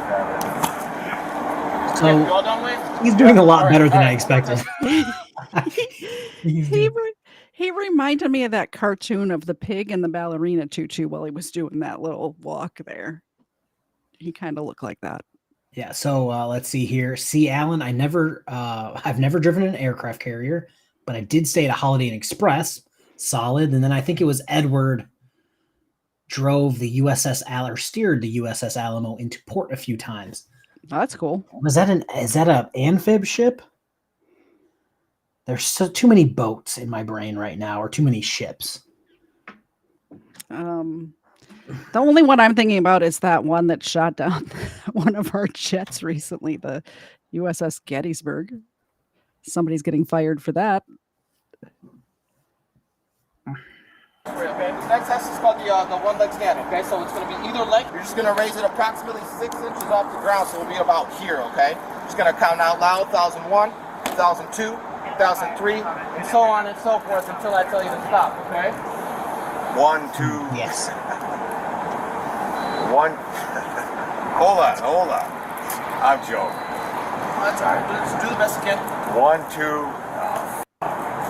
7. So you all done, Wayne? He's doing a lot better than I expected. He reminded me of that cartoon of the pig and the ballerina tutu while he was doing that little walk there. He kind of looked like that. Yeah. So let's see here. C. Allen, I've never driven an aircraft carrier, but I did stay at a Holiday Inn Express, solid. And then I think it was Edward drove the USS or steered the USS Alamo into port a few times. Oh, that's cool. Is that an amphib ship? There's too many boats in my brain right now, or too many ships. The only one I'm thinking about is that one that shot down one of our jets recently, the USS Gettysburg. Somebody's getting fired for that. Okay, the next test is called the one-leg stand, okay? So it's going to be either leg. You're just going to raise it approximately 6 inches off the ground, so it'll be about here, okay? Just going to count out loud, 1001, 1002, 1003, and so on and so forth until I tell you to stop, okay? 1, 2. Yes. 1. Hold on. I'm joking. That's all right. Just do the best you can. 1, 2.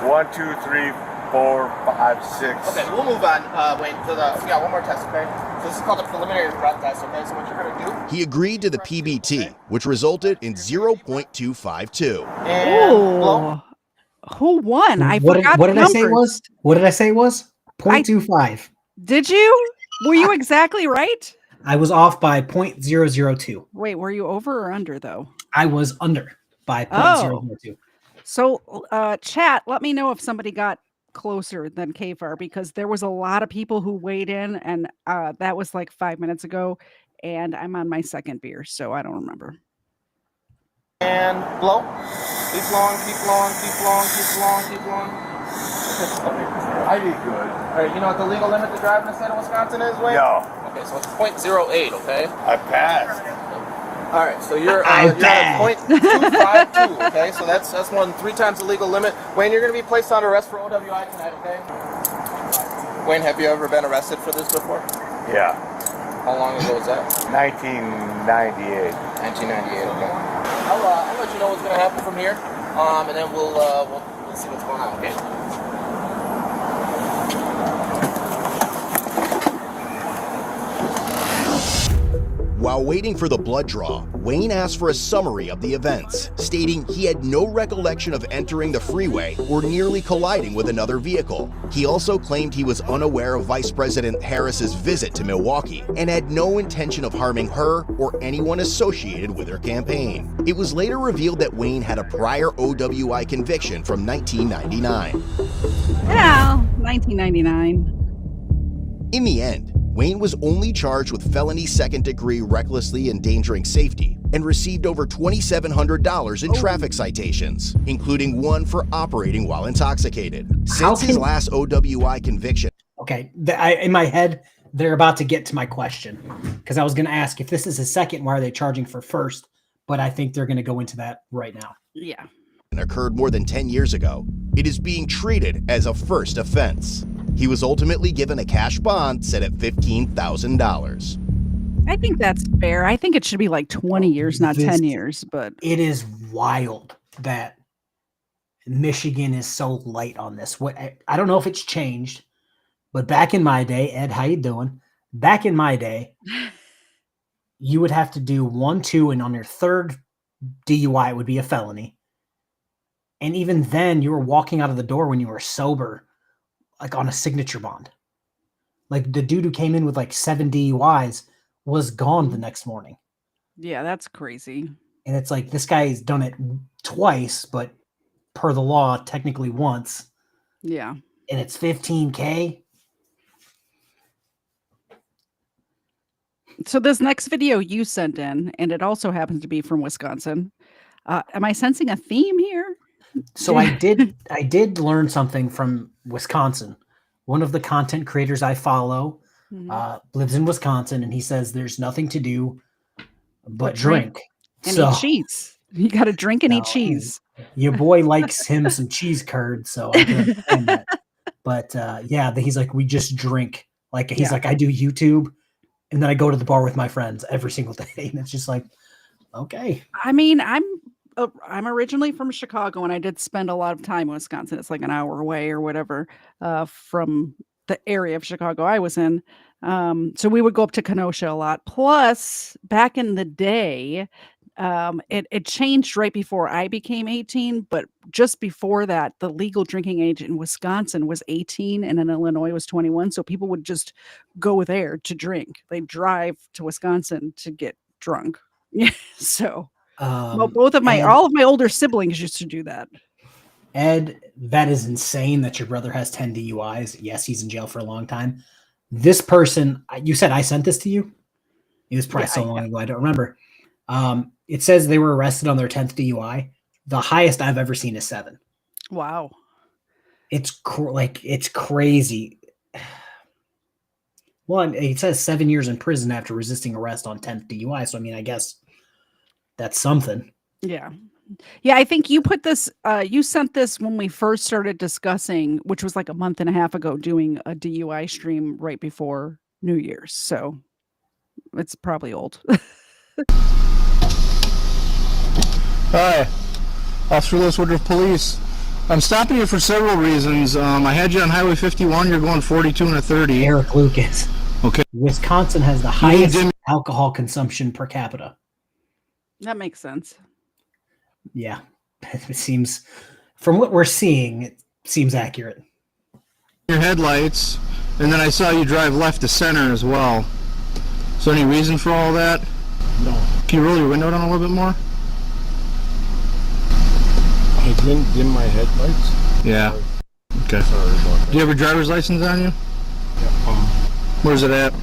1, 2, 3, 4, 5, 6. Okay, we'll move on. Wait, we got one more test, okay? So this is called the preliminary breath test, okay? So what you're going to do... He agreed to the PBT, which resulted in 0.252. And blow. Who won? I What forgot did the I say it numbers. was? What did I say it was? 0.25. Did you? Were you exactly right? I was off by 0.002. Wait, were you over or under though? I was under by Oh. 0.002. So, chat, let me know if somebody got closer than KFAR, because there was a lot of people who weighed in, and that was like 5 minutes ago, and I'm on my second beer, so I don't remember. And blow. Keep blowing, keep blowing, keep blowing, keep blowing, keep blowing. I did good. All right, you know what the legal limit to drive in the state of Wisconsin is, Wayne? No. Okay, so it's 0.08, okay? I passed. All right, so you're I at bet. 0.252, okay? So that's more than 3 times the legal limit. Wayne, you're going to be placed on arrest for OWI tonight, okay? Wayne, have you ever been arrested for this before? Yeah. How long ago was that? 1998. 1998, okay. I'll let you know what's going to happen from here, and then we'll see what's going on, okay? While waiting for the blood draw, Wayne asked for a summary of the events, stating he had no recollection of entering the freeway or nearly colliding with another vehicle. He also claimed he was unaware of Vice President Harris's visit to Milwaukee and had no intention of harming her or anyone associated with her campaign. It was later revealed that Wayne had a prior OWI conviction from 1999. Yeah, 1999. In the end, Wayne was only charged with felony second-degree recklessly endangering safety and received over $2,700 in traffic citations, including one for operating while intoxicated. Since his last OWI conviction... Okay, in my head, they're about to get to my question, because I was going to ask if this is a second, why are they charging for first? But I think they're going to go into that right now. Yeah. ...occurred more than 10 years ago. It is being treated as a first offense. He was ultimately given a cash bond set at $15,000. I think that's fair. I think it should be like 20 years, not 10 years, but... It is wild that Michigan is so light on this. I don't know if it's changed, but back in my day, Ed, how you doing? Back in my day, you would have to do 1, 2, and on your third DUI, it would be a felony. And even then, you were walking out of the door when you were sober, like on a signature bond. Like the dude who came in with like 7 DUIs was gone the next morning. Yeah, that's crazy. And it's like, this guy's done it twice, but per the law, technically once. Yeah. And it's $15K. So this next video you sent in, and it also happens to be from Wisconsin. Am I sensing a theme here? So I did learn something from Wisconsin. One of the content creators I follow lives in Wisconsin, and he says there's nothing to do but drink. And eat cheese. You got to drink and eat cheese. Your boy likes him some cheese curd, so I can understand that. But yeah, he's like, we just drink. Like he's like, I do YouTube, and then I go to the bar with my friends every single day, and it's just like, okay. I mean, I'm originally from Chicago, and I did spend a lot of time in Wisconsin. It's like an hour away or whatever from the area of Chicago I was in. So we would go up to Kenosha a lot. Plus, back in the day, it changed right before I became 18, but just before that, the legal drinking age in Wisconsin was 18 and in Illinois was 21. So people would just go there to drink. They'd drive to Wisconsin to get drunk. Yeah. So well, all of my older siblings used to do that. Ed, that is insane that your brother has 10 DUIs. Yes, he's in jail for a long time. This person, you said I sent this to you? It was probably so long ago, I don't remember. It says they were arrested on their 10th DUI. The highest I've ever seen is 7. Wow. It's it's crazy. Well, it says 7 years in prison after resisting arrest on 10th DUI. So, I mean, I guess that's something. Yeah. Yeah, I think you put this, you sent this when we first started discussing, which was like a month and a half ago, doing a DUI stream right before New Year's. So it's probably old. Hi, Officer Lewis Woodruff Police. I'm stopping you for several reasons. I had you on Highway 51. You're going 42 and a 30. Eric Lucas. Okay. Wisconsin has the highest alcohol consumption per capita. That makes sense. Yeah, it seems, from what we're seeing, it seems accurate. Your headlights, and then I saw you drive left to center as well. So any reason for all that? No. Can you roll your window down a little bit more? I didn't dim my headlights. Yeah. Okay. Sorry about that. Do you have a driver's license on you? Yeah. Where's it at?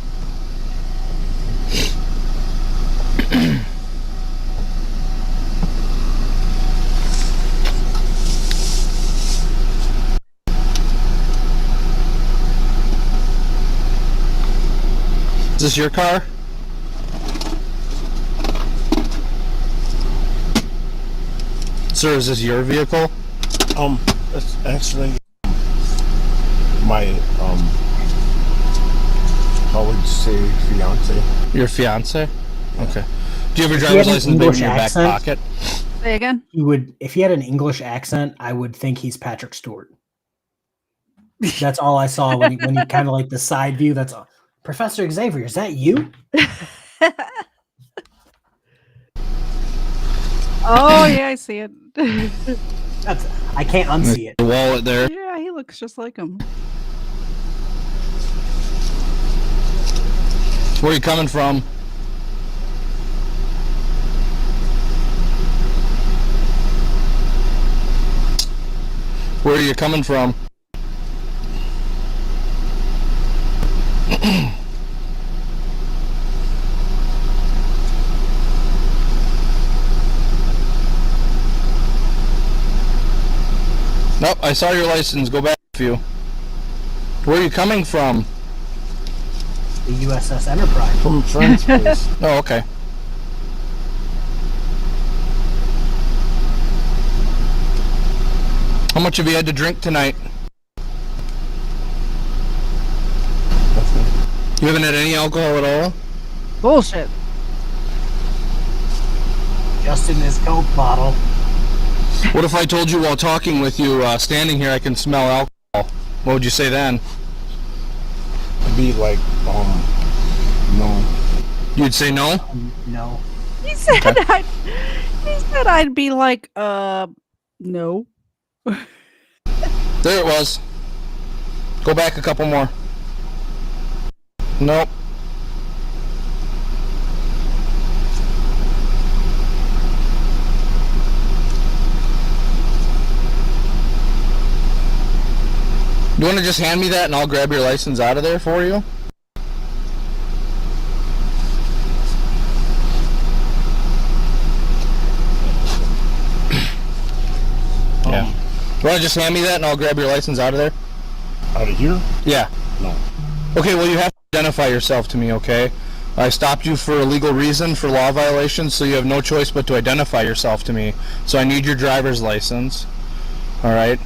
Is this your car? Sir, is this your vehicle? It's actually my, how would you say, fiance. Your fiance? Yeah. Okay. Do you have your driver's license in your back pocket? Say again? He would, if he had an English accent, I would think he's Patrick Stewart. That's all I saw when he kind of like the side view. That's all. Professor Xavier, is that you? Oh yeah, I see it. I can't unsee it. The wallet there. Yeah, he looks just like him. Where are you coming from? Where are you coming from? Nope, I saw your license. Go back a few. Where are you coming from? The USS Enterprise. From France, please. Oh, okay. How much have you had to drink tonight? You haven't had any alcohol at all? Bullshit. Just in his Coke bottle. What if I told you while talking with you, standing here, I can smell alcohol? What would you say then? I'd be like, no. You'd say no? No. He said Okay. I'd be like, no. There it was. Go back a couple more. Nope. You want to just hand me that and I'll grab your license out of there for you? Yeah. You want to just hand me that and I'll grab your license out of there? Out of here? Yeah. No. Okay, well you have to identify yourself to me, okay? I stopped you for a legal reason, for law violations, so you have no choice but to identify yourself to me. So I need your driver's license. Alright?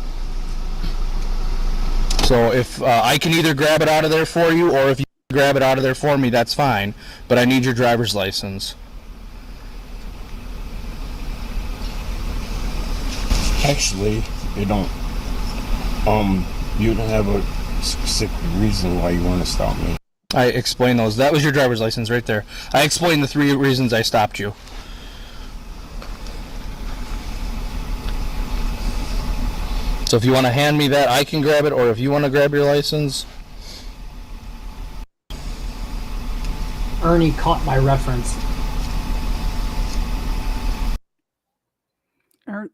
So if I can either grab it out of there for you, or if you grab it out of there for me, that's fine. But I need your driver's license. Actually, you don't. You don't have a specific reason why you want to stop me. I explained those. That was your driver's license right there. I explained the 3 reasons I stopped you. So if you want to hand me that, I can grab it, or if you want to grab your license. Ernie caught my reference.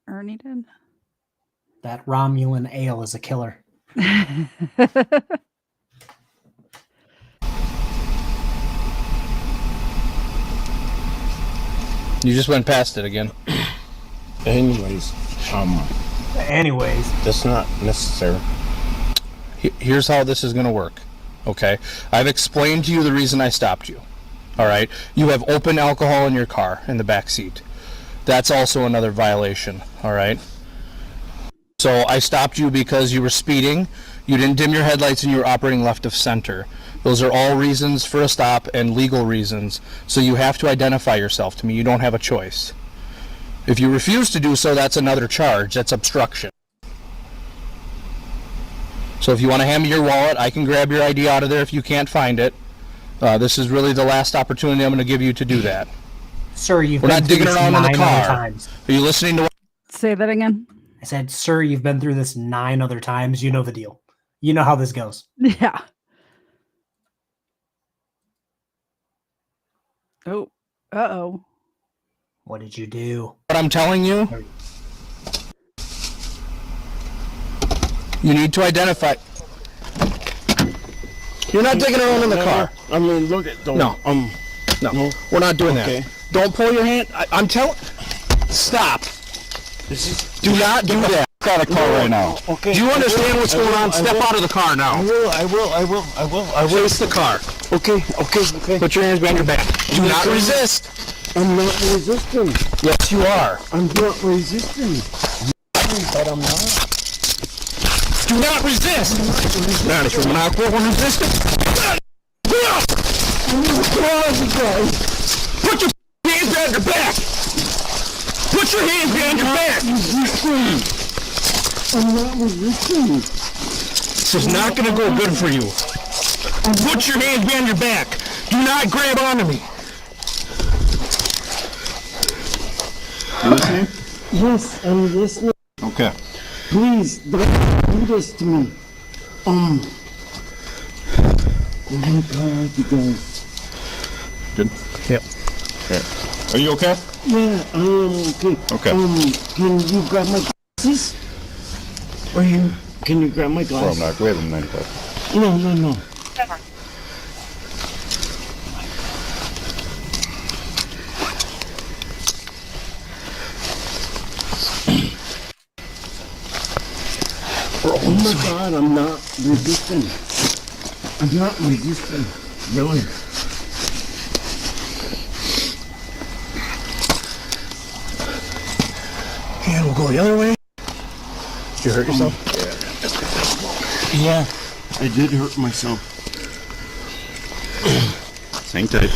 Ernie did? That Romulan ale is a killer. You just went past it again. Anyways, that's not necessary. Here's how this is going to work, okay? I've explained to you the reason I stopped you, all right? You have open alcohol in your car in the back seat. That's also another violation, all right? So I stopped you because you were speeding, you didn't dim your headlights, and you were operating left of center. Those are all reasons for a stop and legal reasons, so you have to identify yourself to me. You don't have a choice. If you refuse to do so, that's another charge. That's obstruction. So if you want to hand me your wallet, I can grab your ID out of there if you can't find it. This is really the last opportunity I'm going to give you to do that. Sir, We're not digging around in the car. Times. Are you listening to what? Say that again. I said, sir, you've been through this 9 other times. You know the deal. You know how this goes. Yeah. Oh. Uh-oh. What did you do? What I'm telling you? You need to identify. You're not digging around in the car. I mean, look at No. No. We're not doing that. Don't pull your hand. I'm telling. Stop. Do not do that. Out of the car right now. Okay. Do you understand what's going on? Step out of the car now. I will. Face the car. Okay. Put your hands behind your back. Do not resist. I'm not resisting. Yes, you are. I'm not resisting. But I'm not. Do not resist. That is from an alcohol resistance. Put your hands behind your back. Put your hands behind your back. I'm not resisting. This is not going to go good for you. Put your hands behind your back. Do not grab onto me. You listening? Yes, I'm listening. Okay. Please, don't do this to me. Oh my God, you guys. Good? Yep. Okay. Are you okay? Yeah, I am okay. Okay. Can you grab my glasses? Or can you grab my Well, glasses? I'm not grabbing 95. No. Oh my God, I'm not resisting. I'm not resisting. Really? And we'll go the other way. Did you hurt yourself? Yeah, I did hurt myself. Hang tight.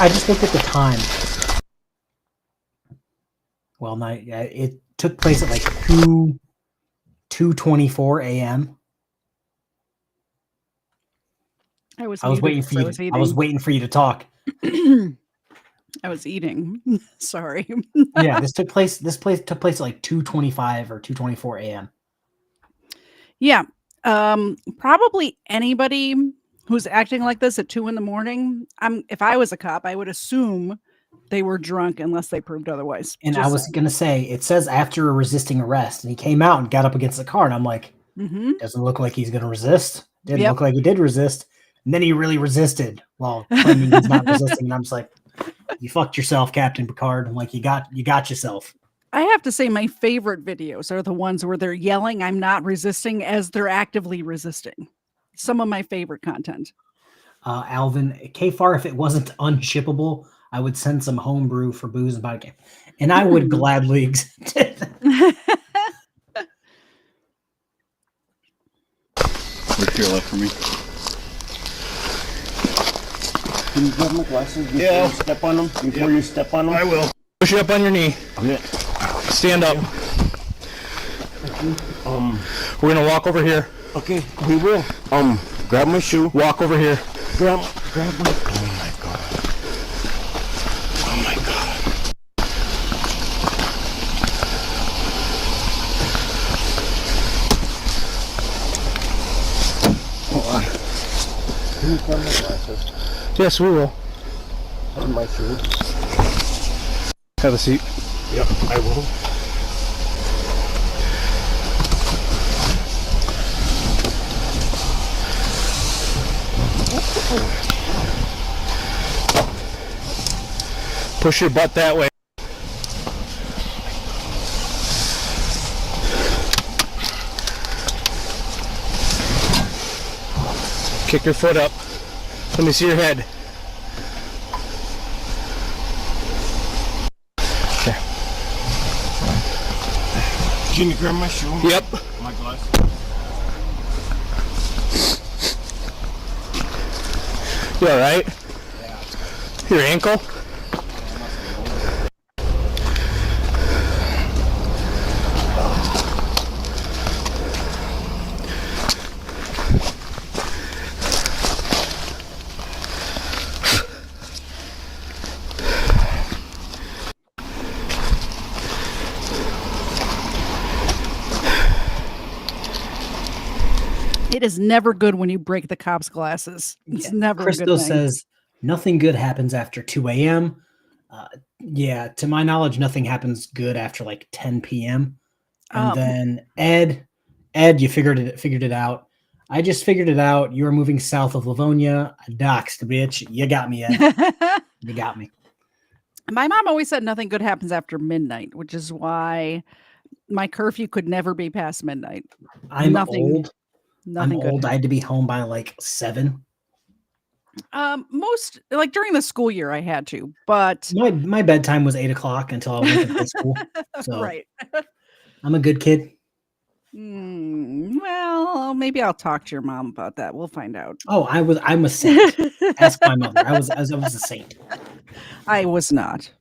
I just looked at the time. Well, it took place at like 2:24 a.m. I was waiting for you. I was waiting for you to talk. I was eating. Sorry. Yeah, this took place at like 2:25 or 2:24 a.m. Yeah. Probably anybody who's acting like this at 2 a.m. If I was a cop, I would assume they were drunk unless they proved otherwise. And I was going to say, it says after a resisting arrest, and he came out and got up against the car, and I'm like, doesn't look like he's going to resist. Didn't look like he did resist. And then he really resisted while claiming he's not resisting. And I'm just like, you fucked yourself, Captain Picard. I'm like, you got yourself. I have to say my favorite videos are the ones where they're yelling, "I'm not resisting," as they're actively resisting. Some of my favorite content. Alvin, KFARR, if it wasn't unshippable, I would send some homebrew for Booze and Bodycam. And I would gladly accept it. Where's your left for me? Can you grab my glasses before you step on them? Before you step on them? I will. Push you up on your knee. Okay. Stand up. We're gonna walk over here. Okay, we will. Grab my shoe. Walk over here. Grab my. Oh my god. Oh my god. Hold on. Can you grab my glasses? Yes, we will. And my shoe. Have a seat. Yep, I will. Push your butt that way. Kick your foot up. Let me see your head. Okay. Can you grab my shoe? Yep. My glasses. You alright? Yeah. Your ankle? It is never good when you break the cop's glasses. It's never a Crystal good thing. says nothing good happens after 2 a.m. Yeah, to my knowledge, nothing happens good after like 10 p.m. And then Ed, you figured it out. I just figured it out. You were moving south of Livonia. I doxed, bitch. You got me, Ed. You got me. My mom always said nothing good happens after midnight, which is why my curfew could never be past midnight. I'm Nothing- old. Nothing I'm good old. I had to be home by like 7. Most like during the school year I had to, but My bedtime was 8 o'clock until I went to high school. So right. I'm a good kid. Well, maybe I'll talk to your mom about that. We'll find out. Oh, I'm a saint. Ask my mother. I was a saint. I was not.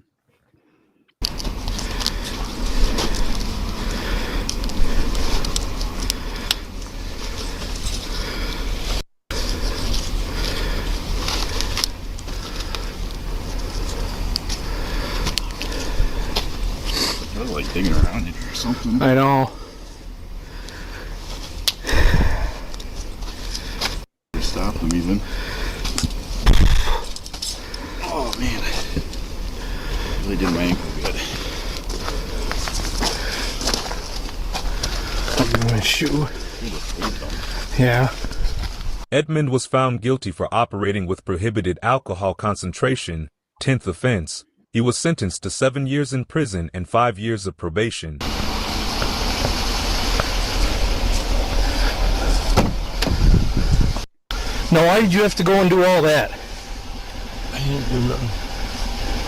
I was like digging around in here or something. I know. Stop them even. Oh man, I really did my ankle good. My shoe. Yeah. Edmund was found guilty for operating with prohibited alcohol concentration, 10th offense. He was sentenced to 7 years in prison and 5 years of probation. Now, why did you have to go and do all that? I didn't do nothing.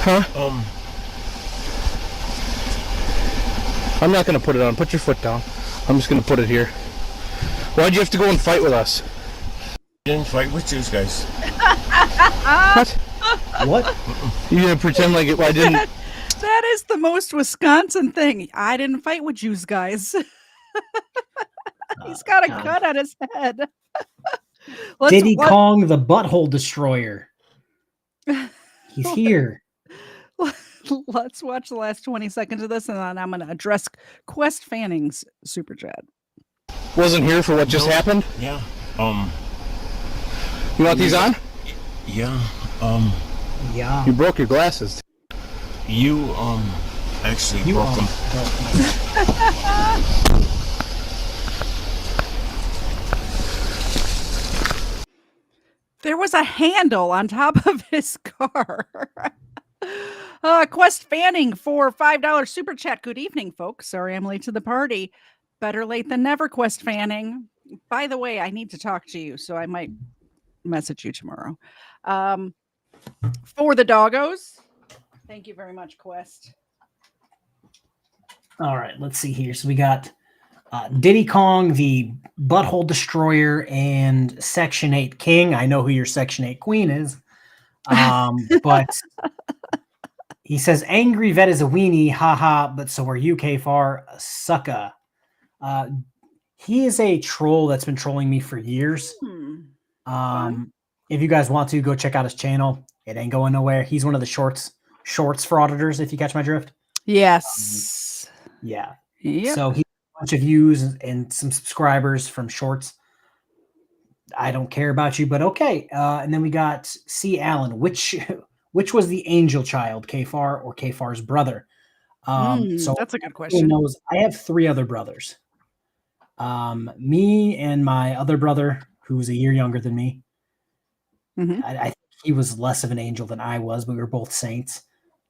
Huh? I'm not going to put it on. Put your foot down. I'm just going to put it here. Why'd you have to go and fight with us? I didn't fight with you guys. What? What? You gonna pretend like I didn't? That is the most Wisconsin thing. I didn't fight with you guys. He's got a cut on his head. Diddy Kong the Butthole Destroyer. He's here. Let's watch the last 20 seconds of this, and then I'm going to address Quest Fanning's super chat. Wasn't here for what just happened? Yeah. You want these on? Yeah. Yeah. You broke your glasses. You actually broke them. There was a handle on top of his car. Quest Fanning for $5 super chat. Good evening, folks. Sorry I'm late to the party. Better late than never, Quest Fanning. By the way, I need to talk to you, so I might message you tomorrow. For the doggos. Thank you very much, Quest. All right, let's see here. So we got Diddy Kong, the Butthole Destroyer, and Section 8 King. I know who your Section 8 Queen is. But he says, Angry Vet is a weenie, haha, but so are you, KFARR, sucka. He is a troll that's been trolling me for years. If you guys want to, go check out his channel. It ain't going nowhere. He's one of the shorts frauditors, if you catch my drift. Yes. Yeah. Yep. So he has a bunch of views and some subscribers from shorts. I don't care about you, but okay. And then we got C. Allen, which was the angel child, KFARR or KFARR's brother? So That's a good question. Knows, I have 3 other brothers. Me and my other brother, who's a year younger than me. Mm-hmm. I think he was less of an angel than I was, but we were both saints.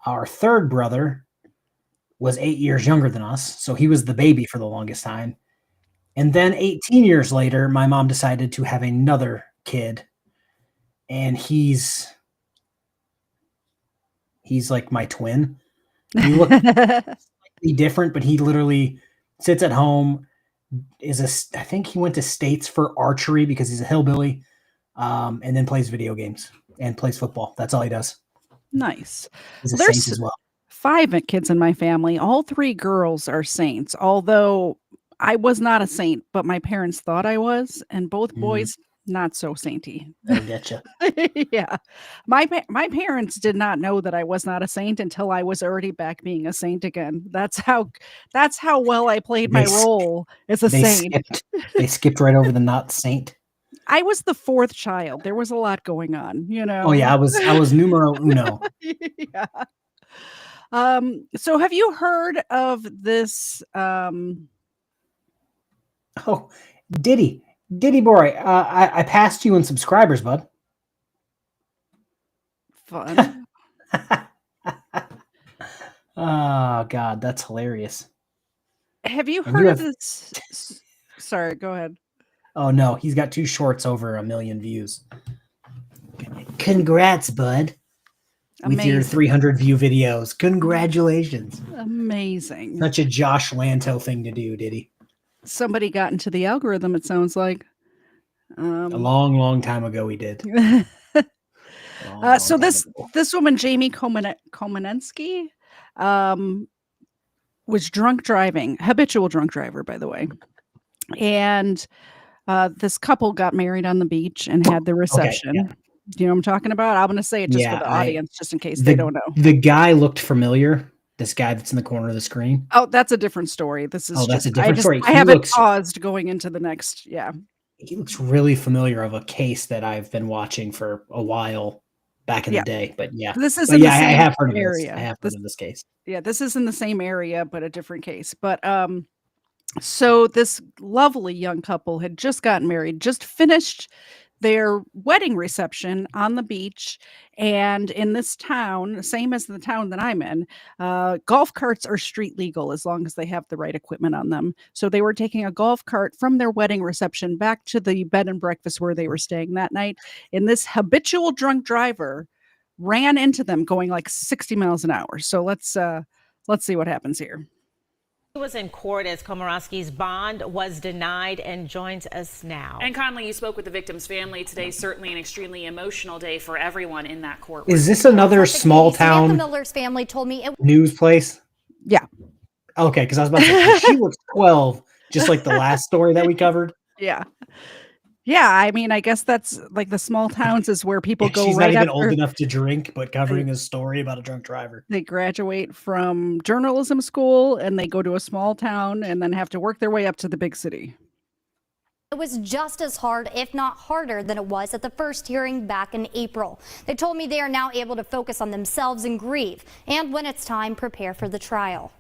Our third brother was 8 years younger than us, so he was the baby for the longest time. And then 18 years later, my mom decided to have another kid, and he's like my twin. He looks slightly different, but he literally sits at home. I think he went to States for archery because he's a hillbilly, and then plays video games and plays football. That's all he does. Nice. He's a There's saint as well. 5 kids in my family. All 3 girls are saints, although I was not a saint, but my parents thought I was, and both boys not so sainty. I get you. Yeah. My parents did not know that I was not a saint until I was already back being a saint again. That's how well I played my role as a saint. They skipped right over the not saint. I was the 4th child. There was a lot going on, you know. Oh yeah, I was numero uno. Yeah. So have you heard of this Diddy boy, I passed you in subscribers, bud. Fun. Oh God, that's hilarious. Have you heard of this? Sorry, go ahead. Oh no, he's got 2 shorts over 1 million views. Congrats, bud. With Amazing. your 300 view videos. Congratulations. Amazing. Such a Josh Lanto thing to do, Diddy. Somebody got into the algorithm, it sounds like. A long time ago we did. So this woman, Jamie Komanensky, was drunk driving, habitual drunk driver, by the way. And this couple got married on the beach and had the reception. Okay, yeah. Do you know what I'm talking about? I'm going to say it just for the audience, just in case they don't know. The guy looked familiar. This guy that's in the corner of the screen. Oh, that's a different story. This is that's a different story. I haven't paused going into the next. Yeah. He looks really familiar of a case that I've been watching for a while back in the day. But yeah, this is I have heard of area. this. I have heard of this case. Yeah, this is in the same area, but a different case. But so this lovely young couple had just gotten married, just finished their wedding reception on the beach. And in this town, same as the town that I'm in, golf carts are street legal as long as they have the right equipment on them. So they were taking a golf cart from their wedding reception back to the bed and breakfast where they were staying that night. And this habitual drunk driver ran into them going like 60 miles an hour. So let's see what happens here. He was in court as Komorowski's bond was denied and joins us now. And Conley, you spoke with the victim's family today. Certainly an extremely emotional day for everyone in that courtroom. Is this another small town Miller's family told me news place? Yeah. Okay, because I was about to say she looks 12, just like the last story that we covered. Yeah. Yeah, I mean, I guess that's like the small towns is where people go. She's right not even after old enough to drink, but covering a story about a drunk driver. They graduate from journalism school and they go to a small town and then have to work their way up to the big city. it was just as hard, if not harder, than it was at the first hearing back in April. They told me they are now able to focus on themselves and grieve, and when it's time, prepare for the trial.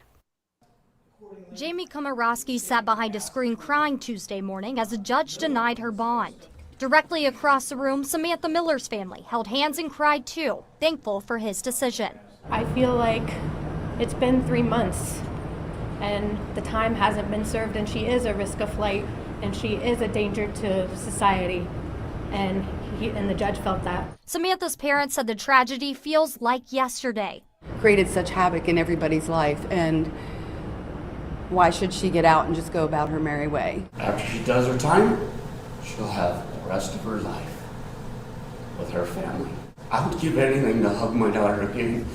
Jamie Komorowski sat behind a screen crying Tuesday morning as a judge denied her bond. Directly across the room, Samantha Miller's family held hands and cried too, thankful for his decision. I feel like it's been 3 months and the time hasn't been served, and she is a risk of flight and she is a danger to society, and the judge felt that. Samantha's parents said the tragedy feels like yesterday. Created such havoc in everybody's life, and why should she get out and just go about her merry way? After she does her time, she'll have the rest of her life with her family. I would give anything to hug my daughter again.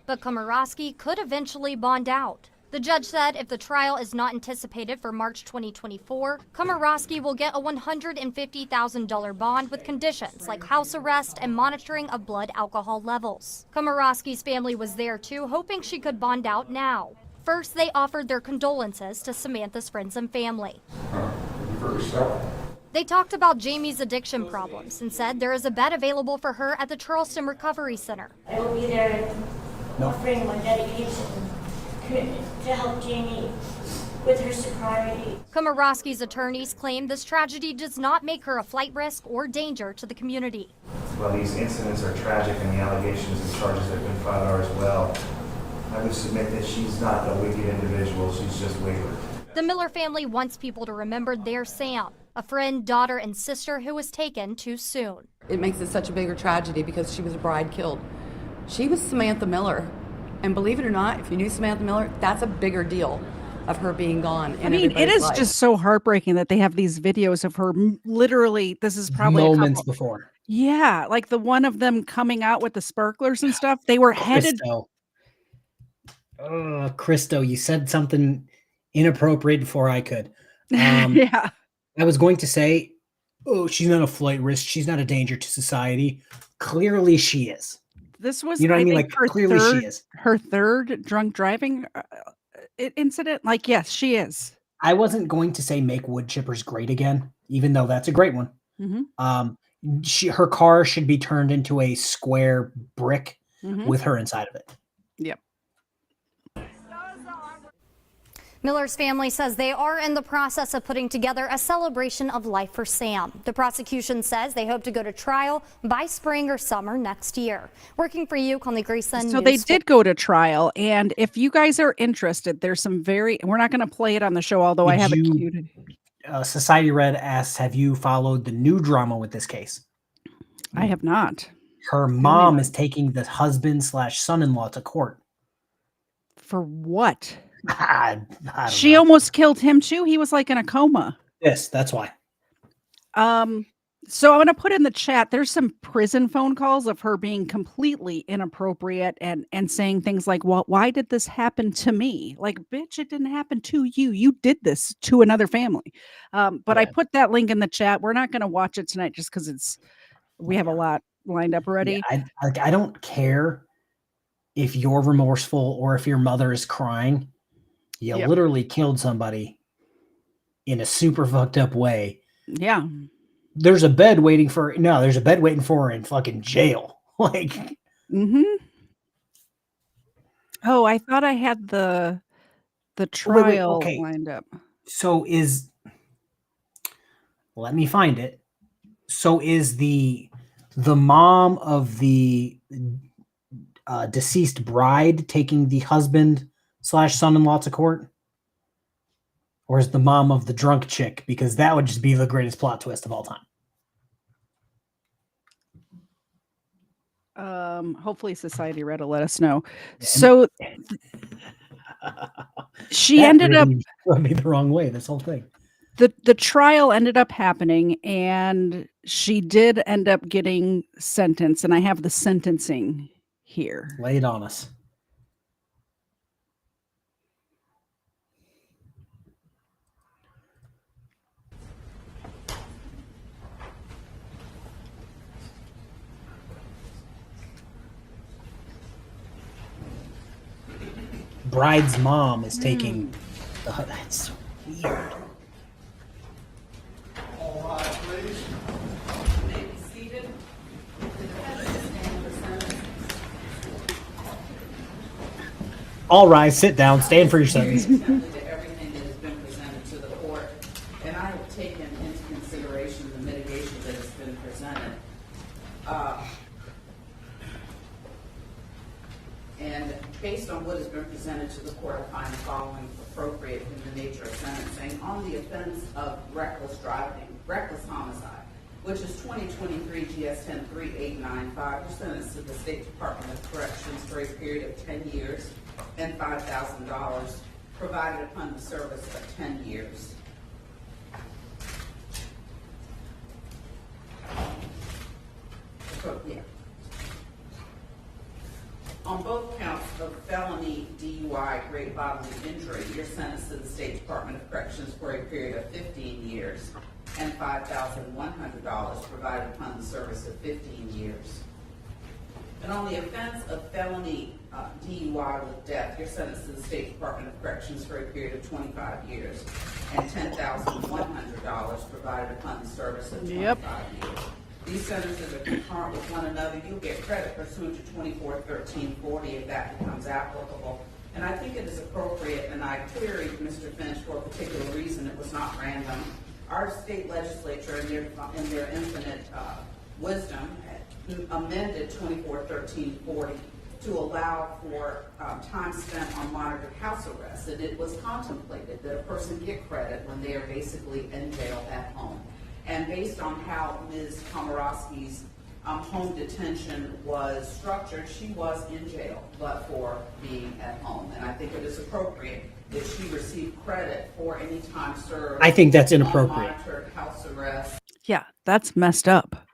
But Komorowski could eventually bond out. The judge said if the trial is not anticipated for March 2024, Komorowski will get a $150,000 bond with conditions like house arrest and monitoring of blood alcohol levels. Komorowski's family was there too, hoping she could bond out now. First, they offered their condolences to Samantha's friends and family. They talked about Jamie's addiction problems and said there is a bed available for her at the Charleston Recovery Center. I will be there offering my dedication to help Jamie with her sobriety. Komorowski's attorneys claim this tragedy does not make her a flight risk or danger to the community. While these incidents are tragic and the allegations and charges that have been filed are as well, I would submit that she's not a wicked individual, she's just wayward. The Miller family wants people to remember their Sam, a friend, daughter, and sister who was taken too soon. It makes it such a bigger tragedy because she was a bride killed. She was Samantha Miller. And believe it or not, if you knew Samantha Miller, that's a bigger deal of her being gone. I mean, it is life. just so heartbreaking that they have these videos of her literally, this is probably moments before. Yeah, like the one of them coming out with the sparklers and stuff. They were headed. Christo, you said something inappropriate before I could. Yeah. I was going to say, oh, she's not a flight risk. She's not a danger to society. Clearly she is. This was, you know what I mean? think, Like, clearly she is. Her third drunk driving incident. Like, yes, she is. I wasn't going to say make wood chippers great again, even though that's a great one. Mm-hmm. Her car should be turned into a square brick Mm-hmm. with her inside of it. Yep. Miller's family says they are in the process of putting together a celebration of life for Sam. The prosecution says they hope to go to trial by spring or summer next year. Working for you, Conley Grayson. So they did go to trial, and if you guys are interested, there's some we're not going to play it on the show, although I have it queued. Society Red asks, have you followed the new drama with this case? I have not. Her mom is taking the husband/son-in-law to court. For what? I don't She know. almost killed him too. He was like in a coma. Yes, that's why. So I'm going to put in the chat, there's some prison phone calls of her being completely inappropriate and saying things like, well, why did this happen to me? Like, bitch, it didn't happen to you. You did this to another family. But I put that link in the chat. We're not going to watch it tonight just because we have a lot lined up already. Yeah, I don't care if you're remorseful or if your mother is crying. You literally killed somebody in a super fucked up way. Yeah. There's a bed waiting for her in fucking jail. Like, mm-hmm. Oh, I thought I had the trial lined up. So let me find it. So is the mom of the deceased bride taking the husband/son-in-law to court? Or is the mom of the drunk chick? Because that would just be the greatest plot twist of all time. Hopefully Society Red will let us know. So she ended up rubbed me the wrong way, this whole thing. The trial ended up happening and she did end up getting sentenced, and I have the sentencing here. Lay it on us. Bride's mom is taking the. That's so weird. All right, please. You may be seated. All rise, sit down, stand for your sentence. Everything that has been presented to the court, and I have taken into consideration the mitigation that has been presented. And based on what has been presented to the court, I find the following appropriate in the nature of sentencing. On the offense of reckless driving, reckless homicide, which is 2023 GS 103895, you're sentenced to the State Department of Corrections for a period of 10 years and $5,000, provided upon the service of 10 years. So, on both counts of felony DUI aggravated bodily injury, you're sentenced to the State Department of Corrections for a period of 15 years and $5,100 provided upon the service of 15 years. And on the offense of felony DUI with death, you're sentenced to the State Department of Corrections for a period of 25 years and $10,100 provided upon the service of 25 years. These sentences are concurrent with one another. You'll get credit pursuant to 241340 if that becomes applicable. And I think it is appropriate, and I queried Mr. Finch for a particular reason. It was not random. Our state legislature, in their infinite wisdom, amended 241340 to allow for time spent on monitored house arrest. And it was contemplated that a person get credit when they are basically in jail at home. And based on how Ms. Komorowski's home detention was structured, she was in jail, but for being at home. And I think it is appropriate that she receive credit for any time served. I think that's inappropriate. On monitored house arrest. Yeah, that's messed up.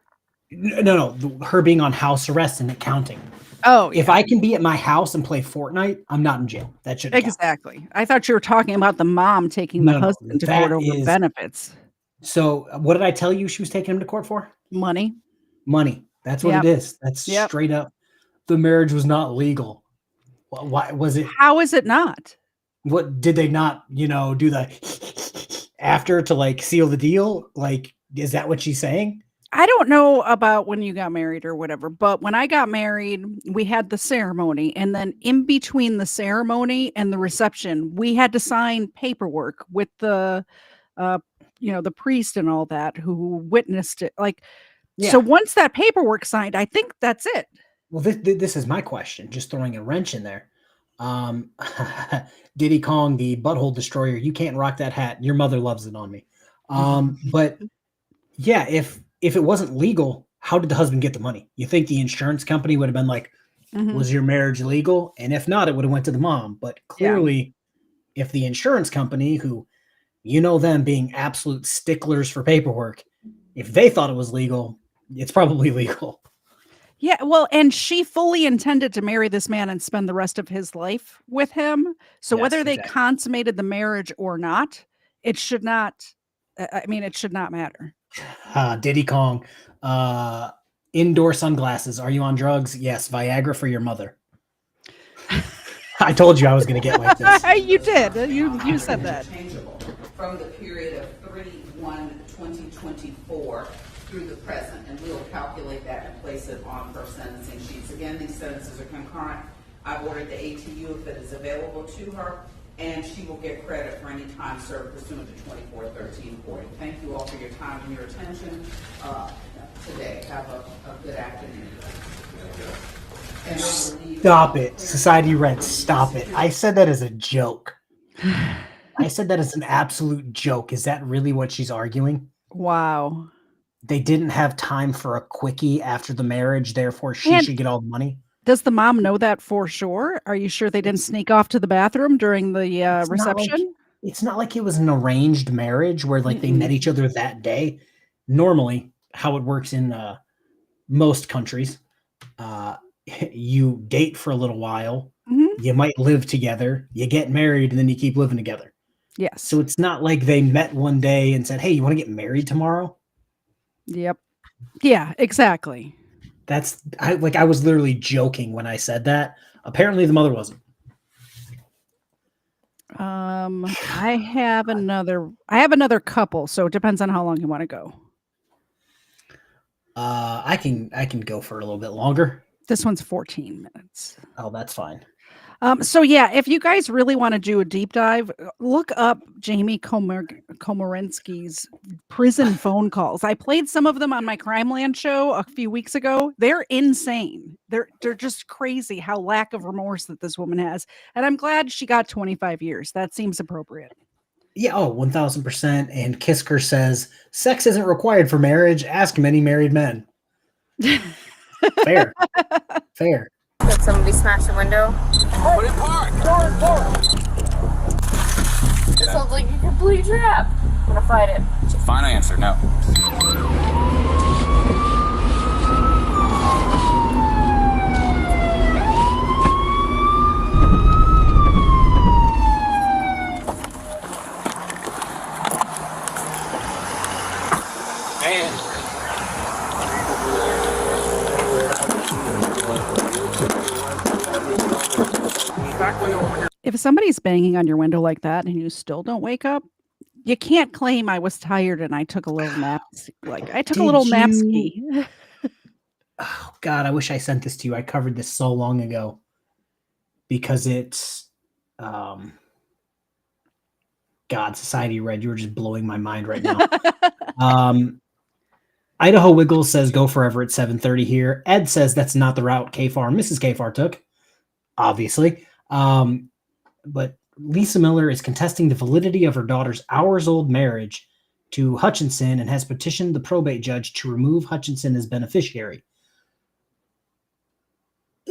No, her being on house arrest and it counting. Oh, if I can be at my house and play Fortnite, I'm not in jail. That should exactly. I thought you were talking about the mom taking the husband to court over benefits. So what did I tell you she was taking him to court for? Money. Money. That's what it is. That's straight up. The marriage was not legal. Why was it? How is it not? What did they not, do the after to like seal the deal? Like, is that what she's saying? I don't know about when you got married or whatever, but when I got married, we had the ceremony, and then in between the ceremony and the reception, we had to sign paperwork with the the priest and all that who witnessed it. So once that paperwork signed, I think that's it. Well, this is my question, just throwing a wrench in there. Diddy Kong, the butthole destroyer, you can't rock that hat. Your mother loves it on me. But yeah, if it wasn't legal, how did the husband get the money? You think the insurance company would have been like, was your marriage legal? And if not, it would have went to the mom. But clearly, if the insurance company, who them being absolute sticklers for paperwork, if they thought it was legal, it's probably legal. Yeah, well, and she fully intended to marry this man and spend the rest of his life with him. So whether they consummated the marriage or not, it should not, it should not matter. Diddy Kong, indoor sunglasses. Are you on drugs? Yes. Viagra for your mother. I told you I was going to get like this. You did. You said that. From the period of 3/1/2024 through the present, and we'll calculate that and place it on her sentencing sheets. Again, these sentences are concurrent. I've ordered the ATU if it is available to her, and she will get credit for any time served pursuant to 241340. Thank you all for your time and your attention today. Have a good afternoon. Stop it. Society Red, stop it. I said that as a joke. I said that as an absolute joke. Is that really what she's arguing? Wow. They didn't have time for a quickie after the marriage, therefore she should get all the money? Does the mom know that for sure? Are you sure they didn't sneak off to the bathroom during the reception? It's not like it was an arranged marriage where they met each other that day. Normally, how it works in most countries, you date for a little while, you might live together, you get married, and then you keep living together. Yes. So it's not like they met one day and said, hey, you want to get married tomorrow? Yep. Yeah, exactly. I was literally joking when I said that. Apparently the mother wasn't. I have another couple, so it depends on how long you want to go. I can go for a little bit longer. This one's 14 minutes. Oh, that's fine. So yeah, if you guys really want to do a deep dive, look up Jamie Komorowski's prison phone calls. I played some of them on my Crimeland show a few weeks ago. They're insane. They're just crazy how lack of remorse that this woman has. And I'm glad she got 25 years. That seems appropriate. Yeah, 1000%. And Kisker says, sex isn't required for marriage. Ask many married men. Fair. Fair. Did somebody smash the window? Put it park! It sounds like a complete trap. I'm gonna fight it. It's a fine answer, no. If somebody's banging on your window like that and you still don't wake up, you can't claim I was tired and I took a little nap. Like I took a little nap ski. Oh God, I wish I sent this to you. I covered this so long ago because it's God, Society Red. You're just blowing my mind right now. Idaho Wiggles says go forever at 7:30 here. Ed says that's not the route KFARR and Mrs. KFARR took, obviously. But Lisa Miller is contesting the validity of her daughter's hours-old marriage to Hutchinson and has petitioned the probate judge to remove Hutchinson as beneficiary.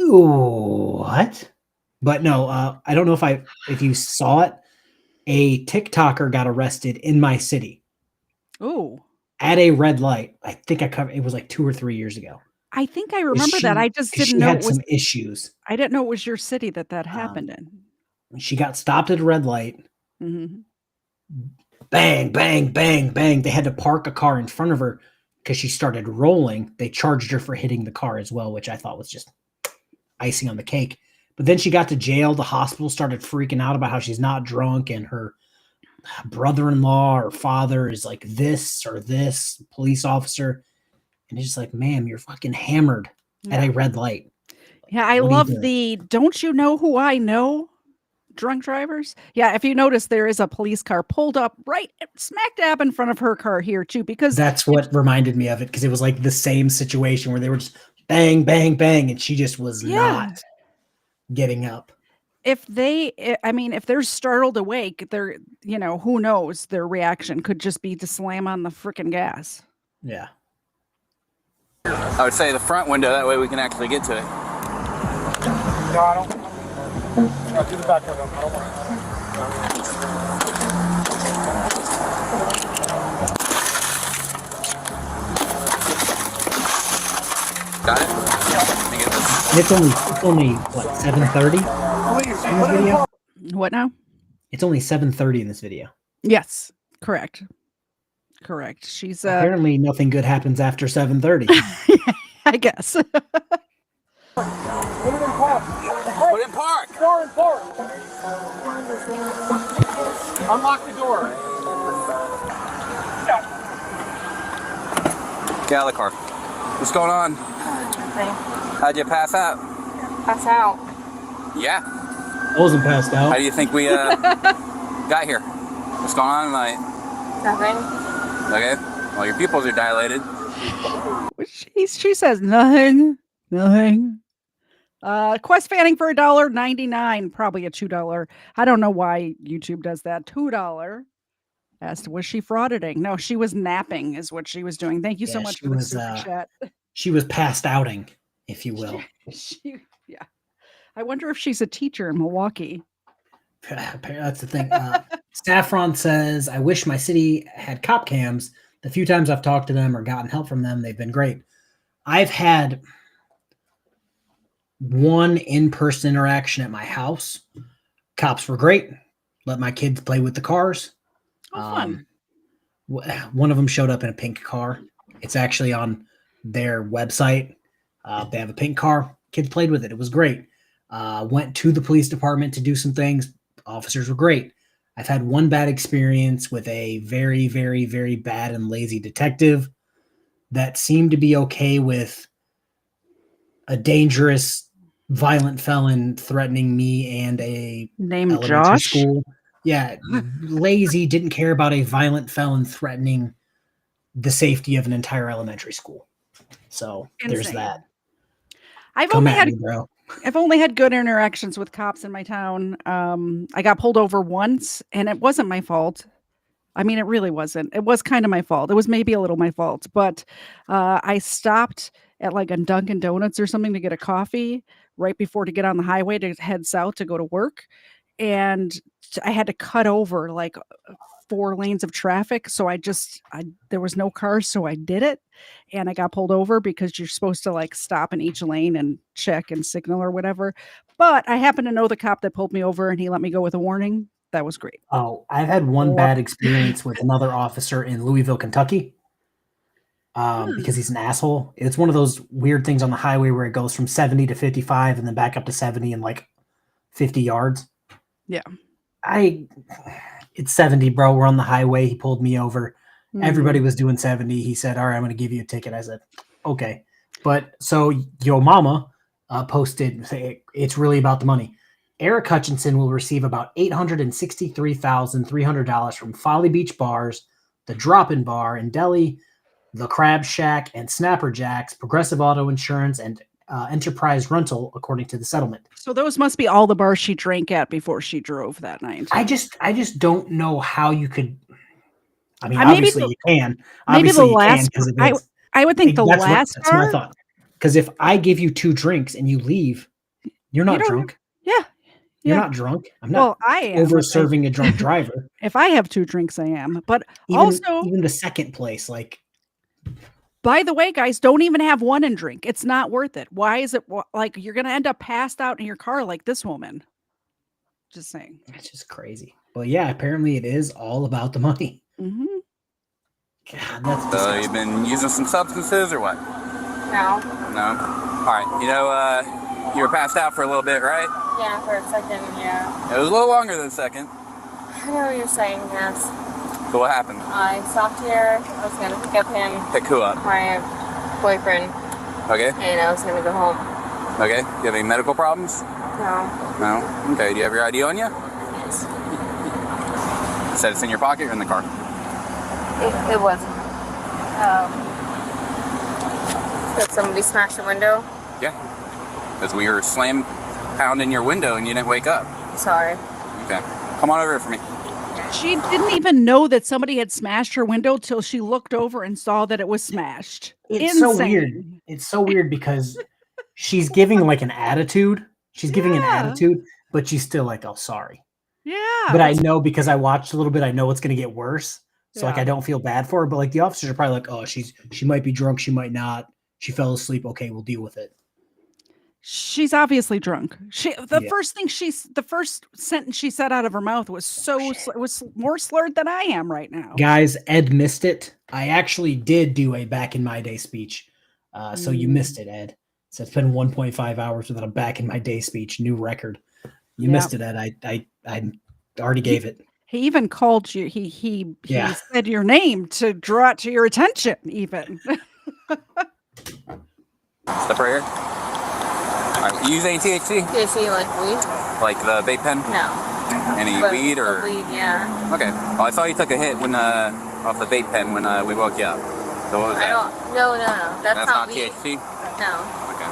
Ooh, what? But no, I don't know if you saw it. A TikToker got arrested in my city. Ooh. At a red light. I think I covered it was like 2 or 3 years ago. I think I remember that. I just didn't know had it was some issues. I didn't know it was your city that happened in. She got stopped at a red light. Mm-hmm. Bang, bang, bang, bang. They had to park a car in front of her because she started rolling. They charged her for hitting the car as well, which I thought was just icing on the cake. But then she got to jail. The hospital started freaking out about how she's not drunk and her brother-in-law or father is like this or this police officer. And it's just like, ma'am, you're fucking hammered at a red light. Yeah, I love the don't you know who I know drunk drivers. Yeah, if you notice, there is a police car pulled up right smack dab in front of her car here too, because that's what reminded me of it, because it was like the same situation where they were just bang, bang, bang, and she just was not getting up. If they're startled awake, they're, who knows, their reaction could just be to slam on the freaking gas. Yeah. I would say the front window, that way we can actually get to it. No, I don't. I'll do the back window. I don't want Got it? And it's only what, 7:30 in this video? What now? It's only 7:30 in this video. Yes, correct. She's apparently nothing good happens after 7:30. I guess. Put it in park. Put it in park. Car in park. Unlock the door. Get out of the car. What's going on? How'd you pass out? Pass out. Yeah. I wasn't passed out. How do you think we got here? What's going on tonight? Nothing. Okay. Well, your pupils are dilated. She says nothing. Quest fanning for $1.99, probably a $2. I don't know why YouTube does that. $2. Asked, was she frauditing? No, she was napping, is what she was doing. Thank you so much for the super chat. She was passed outing, if you will. Yeah. I wonder if she's a teacher in Milwaukee. That's the thing. Saffron says, I wish my city had cop cams. The few times I've talked to them or gotten help from them, they've been great. I've had one in-person interaction at my house. Cops were great. Let my kids play with the cars. Fun. One of them showed up in a pink car. It's actually on their website. They have a pink car. Kids played with it. It was great. Went to the police department to do some things. Officers were great. I've had one bad experience with a very, very, very bad and lazy detective that seemed to be okay with a dangerous, violent felon threatening me and a named elementary Josh. School. Yeah, lazy, didn't care about a violent felon threatening the safety of an entire elementary school. So there's that. I've only had good interactions with cops in my town. I got pulled over once, and it wasn't my fault. I mean, it really wasn't. It was kind of my fault. It was maybe a little my fault, but I stopped at like a Dunkin' Donuts or something to get a coffee right before to get on the highway to head south to go to work. And I had to cut over like 4 lanes of traffic. So there was no cars. So I did it, and I got pulled over because you're supposed to like stop in each lane and check and signal or whatever. But I happen to know the cop that pulled me over, and he let me go with a warning. That was great. Oh, I've had one bad experience with another officer in Louisville, Kentucky. because he's an asshole. It's one of those weird things on the highway where it goes from 70 to 55 and then back up to 70 in like 50 yards. Yeah. It's 70, bro. We're on the highway. He pulled me over. Mhm. Everybody was doing 70. He said, all right, I'm going to give you a ticket. I said, okay. But so Yo Mama posted, it's really about the money. Eric Hutchinson will receive about $863,300 from Folly Beach Bars, the Drop-In Bar in Delhi, the Crab Shack, and Snapper Jacks, Progressive Auto Insurance, and Enterprise Rental, according to the settlement. So those must be all the bars she drank at before she drove that night. I just don't know how you could. I mean, Maybe obviously the- you can. maybe Obviously the you last- can, 'cause I would think the that's last That's what I bar- thought. Because if I give you 2 drinks and you leave, you're not don't- drunk. Yeah. You're Yeah. not drunk. I'm not I am. over serving a drunk driver. If I have 2 drinks, I am. But Even the second place, like. By the way, guys, don't even have one and drink. It's not worth it. Why is it like you're going to end up passed out in your car like this woman? Just saying. It's just crazy. But yeah, apparently it is all about the money. Mm-hmm. God, that's So disgusting. you've been using some substances or what? No. No? All right. You were passed out for a little bit, right? Yeah, for a second, yeah. It was a little longer than a second. I know what you're saying, yes. So what happened? I stopped here. I was going to pick up him. Pick who up? My boyfriend. Okay. And I was going to go home. Okay. Do you have any medical problems? No. No? Okay. Do you have your ID on you? Yes. You said it's in your pocket or in the car? It wasn't. Did somebody smash the window? Yeah. Because we were pounding your window and you didn't wake up. Sorry. Okay. Come on over here for me. She didn't even know that somebody had smashed her window till she looked over and saw that it was smashed. It's so weird. It's so weird because she's giving like an attitude. She's giving an attitude, but she's still like, oh, sorry. Yeah. But I know because I watched a little bit, I know it's going to get worse. So like, Yeah. I don't feel bad for her. But like the officers are probably like, oh, she might be drunk. She might not. She fell asleep. Okay, we'll deal with it. She's obviously drunk. The first sentence she said out of her mouth was was more slurred than I am right now. Guys, Ed missed it. I actually did do a back in my day speech. So you missed it, Ed. So it's been 1.5 hours without a back in my day speech. New record. You missed it, Ed. I already gave it. He even called you. He said your name to draw it to your attention. Even. Step right here. All right, you use any THC? THC, like weed? Like the vape pen? No. Any But weed or? Weed, yeah. Okay. Well, I saw you took a hit when off the vape pen when we woke you up. So what was that? No. That's not weed. THC? No. Okay.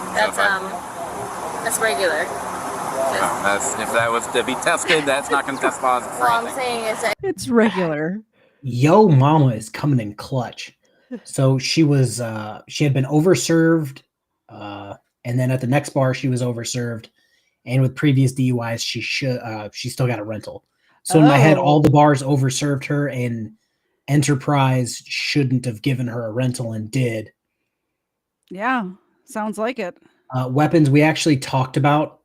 That's regular. If that was to be tested, that's not going to test positive for All I'm anything. saying is that It's regular. Yo Mama is coming in clutch. So she was she had been overserved, and then at the next bar she was overserved, and with previous DUIs she still got a rental. So in my head, all the bars overserved her, and Enterprise shouldn't have given her a rental and did. Yeah, sounds like it. Weapons, we actually talked about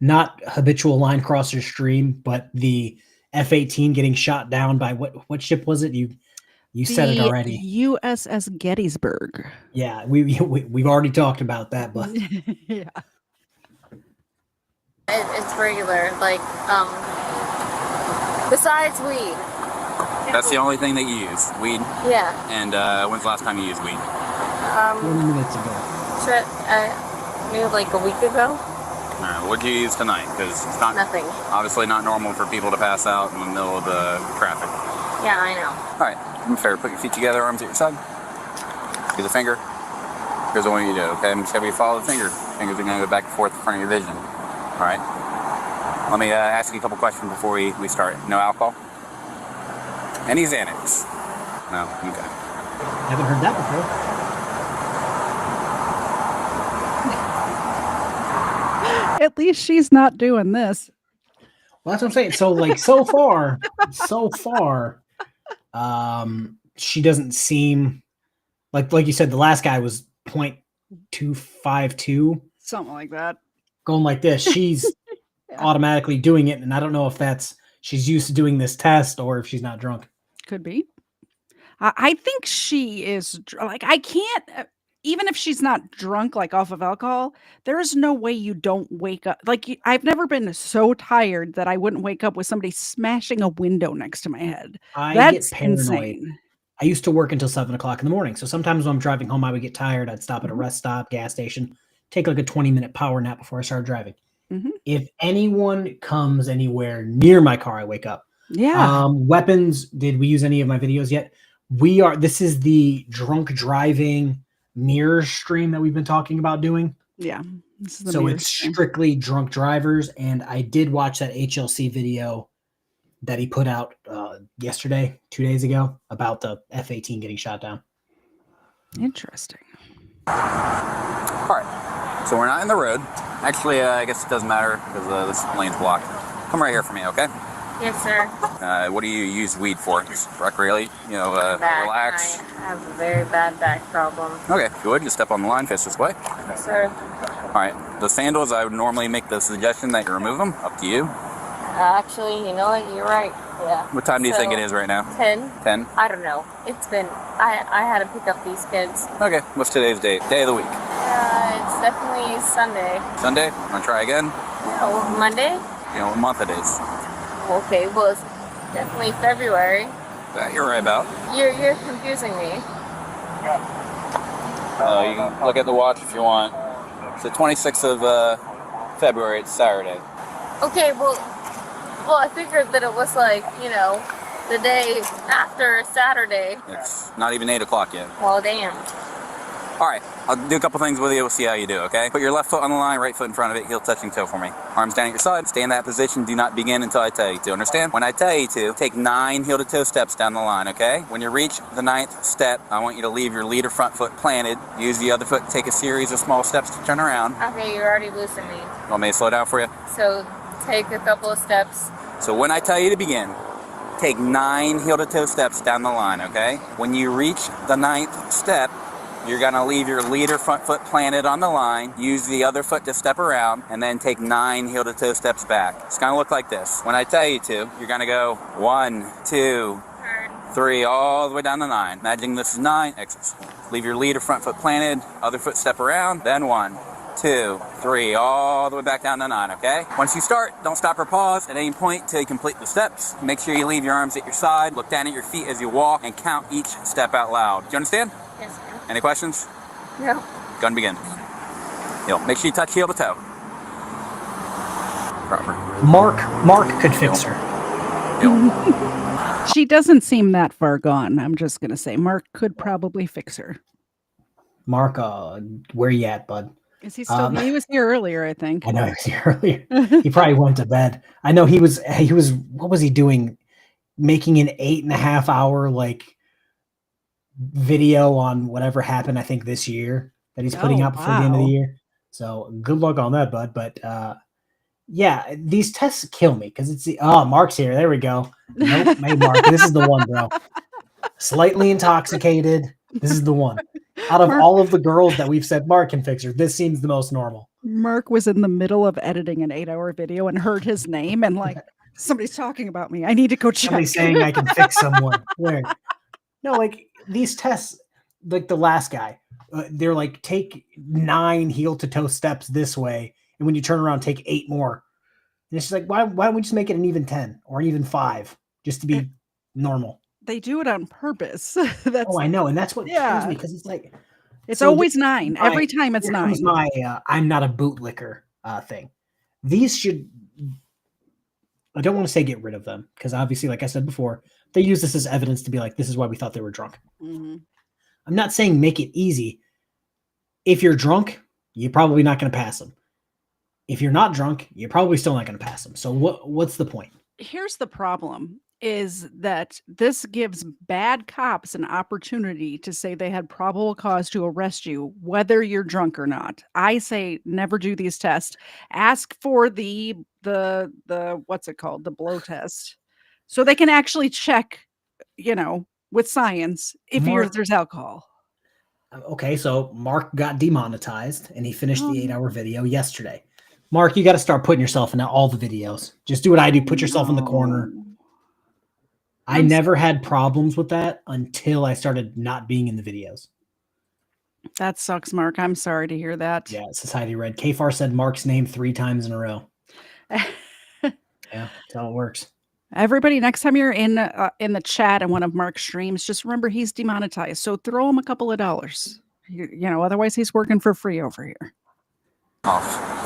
not habitual line crosser stream, but the F-18 getting shot down by what ship was it? You said it already. USS Gettysburg. Yeah, we've already talked about that, but Yeah. it's regular. Like, besides weed. That's the only thing that you use, weed. Yeah. And when's the last time you used weed? 20 minutes ago. Maybe like a week ago. All right, what'd you use tonight? Because it's not Nothing. obviously not normal for people to pass out in the middle of the traffic. Yeah, I know. All right, I'm fair. Put your feet together, arms at your side. Do the finger. Here's what I want you to do, okay? I'm just having you follow the finger. Fingers are going to go back and forth in front of your vision. All right? Let me ask you a couple questions before we start. No alcohol? Any Xanax? No? Okay. Haven't heard that before. At least she's not doing this. Well, that's what I'm saying. So like so far, she doesn't seem like you said, the last guy was 0.252. Something like that. Going like this. She's automatically doing it, and I don't know if she's used to doing this test or if she's not drunk. Could be. I think she is like, I can't, even if she's not drunk, like off of alcohol, there is no way you don't wake up. Like, I've never been so tired that I wouldn't wake up with somebody smashing a window next to my head. I get That's paranoid. insane. I used to work until 7 o'clock in the morning. So sometimes when I'm driving home, I would get tired. I'd stop at a rest stop, gas station, take like a 20-minute power nap before I started driving. If anyone comes anywhere near my car, I wake up. Yeah. Weapons. Did we use any of my videos yet? This is the drunk driving mirror stream that we've been talking about doing. Yeah. So it's strictly drunk drivers. And I did watch that HLC video that he put out yesterday, 2 days ago, about the F-18 getting shot down. Interesting. All right. So we're not in the road. Actually, I guess it doesn't matter because this lane's blocked. Come right here for me, okay? Yes, sir. What do you use weed for? Just recreationally? Back. Relax? I have a very bad back problem. Okay, if you would, just step on the line, face this way. Yes, sir. All right. The sandals, I would normally make the suggestion that you remove them. Up to you. Actually, you know what? You're right. Yeah. What time do you think it is right now? 10. 10? I don't know. It's been, I had to pick up these kids. Okay. What's today's date? Day of the week? It's definitely Sunday. Sunday? Want to try again? Oh, Monday? You know what month it is? Okay, well, it's definitely February. That you're right about. You're confusing me. You can look at the watch if you want. It's the 26th of February. It's Saturday. Okay, well, I figured that it was like, the day after Saturday. It's not even 8 o'clock yet. Well, damn. All right, I'll do a couple things with you. We'll see how you do, okay? Put your left foot on the line, right foot in front of it, heel touching toe for me. Arms down at your side. Stay in that position. Do not begin until I tell you to. Understand? When I tell you to, take 9 heel to toe steps down the line, okay? When you reach the 9th step, I want you to leave your leader front foot planted. Use the other foot to take a series of small steps to turn around. Okay, you're already losing me. You want me to slow down for you? So take a couple of steps. So when I tell you to begin, take 9 heel to toe steps down the line, okay? When you reach the 9th step, you're gonna leave your leader front foot planted on the line, use the other foot to step around, and then take 9 heel to toe steps back. It's gonna look like this. When I tell you to, you're gonna go 1, 2, 3, all the way down to 9. Imagine this is 9, exits. Leave your leader front foot planted, other foot step around, then 1, 2, 3, all the way back down to 9, okay? Once you start, don't stop or pause at any point till you complete the steps. Make sure you leave your arms at your side, look down at your feet as you walk, and count each step out loud. Do you understand? Yes, sir. Any questions? No. Gun begin. Make sure you touch heel to toe. Proper. Mark could fix her. She doesn't seem that far gone. I'm just going to say Mark could probably fix her. Mark, where you at, bud? Is he still? He was here earlier, I think. I know he was here earlier. He probably went to bed. I know he was. What was he doing? Making an 8.5 hour video on whatever happened, I think this year, that he's putting out before the end of the year. So good luck on that, bud. But yeah, these tests kill me because it's Mark's here. There we go. Nope, hey Mark, this is the one, bro. Slightly intoxicated. This is the one. Out of all of the girls that we've said Mark can fix her, this seems the most normal. Mark was in the middle of editing an 8-hour video and heard his name and somebody's talking about me. I need to go check. Somebody's saying I can fix someone. Where? No, these tests, the last guy, they're take 9 heel to toe steps this way, and when you turn around, take 8 more. And it's just why don't we just make it an even 10 or an even 5 just to be normal? They do it on purpose. I know, and that's what kills me because it's always 9 every time. It's 9. My I'm not a bootlicker thing. These should. I don't want to say get rid of them because obviously, like I said before, they use this as evidence to be this is why we thought they were drunk. Mm-hmm. I'm not saying make it easy. If you're drunk, you're probably not going to pass them. If you're not drunk, you're probably still not going to pass them. So what's the point? Here's the problem is that this gives bad cops an opportunity to say they had probable cause to arrest you, whether you're drunk or not. I say never do these tests. Ask for the what's it called? The blow test. So they can actually check, with science if there's alcohol. Okay, so Mark got demonetized and he finished the 8-hour video yesterday. Mark, you got to start putting yourself in all the videos. Just do what I do. Put yourself in the corner. I never had problems with that until I started not being in the videos. That sucks, Mark. I'm sorry to hear that. Yeah, Society Red. KFARR said Mark's name 3 times in a row. Yeah, that's how it works. Everybody, next time you're in the chat in one of Mark's streams, just remember he's demonetized. So throw him a couple of dollars. You know, otherwise he's working for free over here. Off.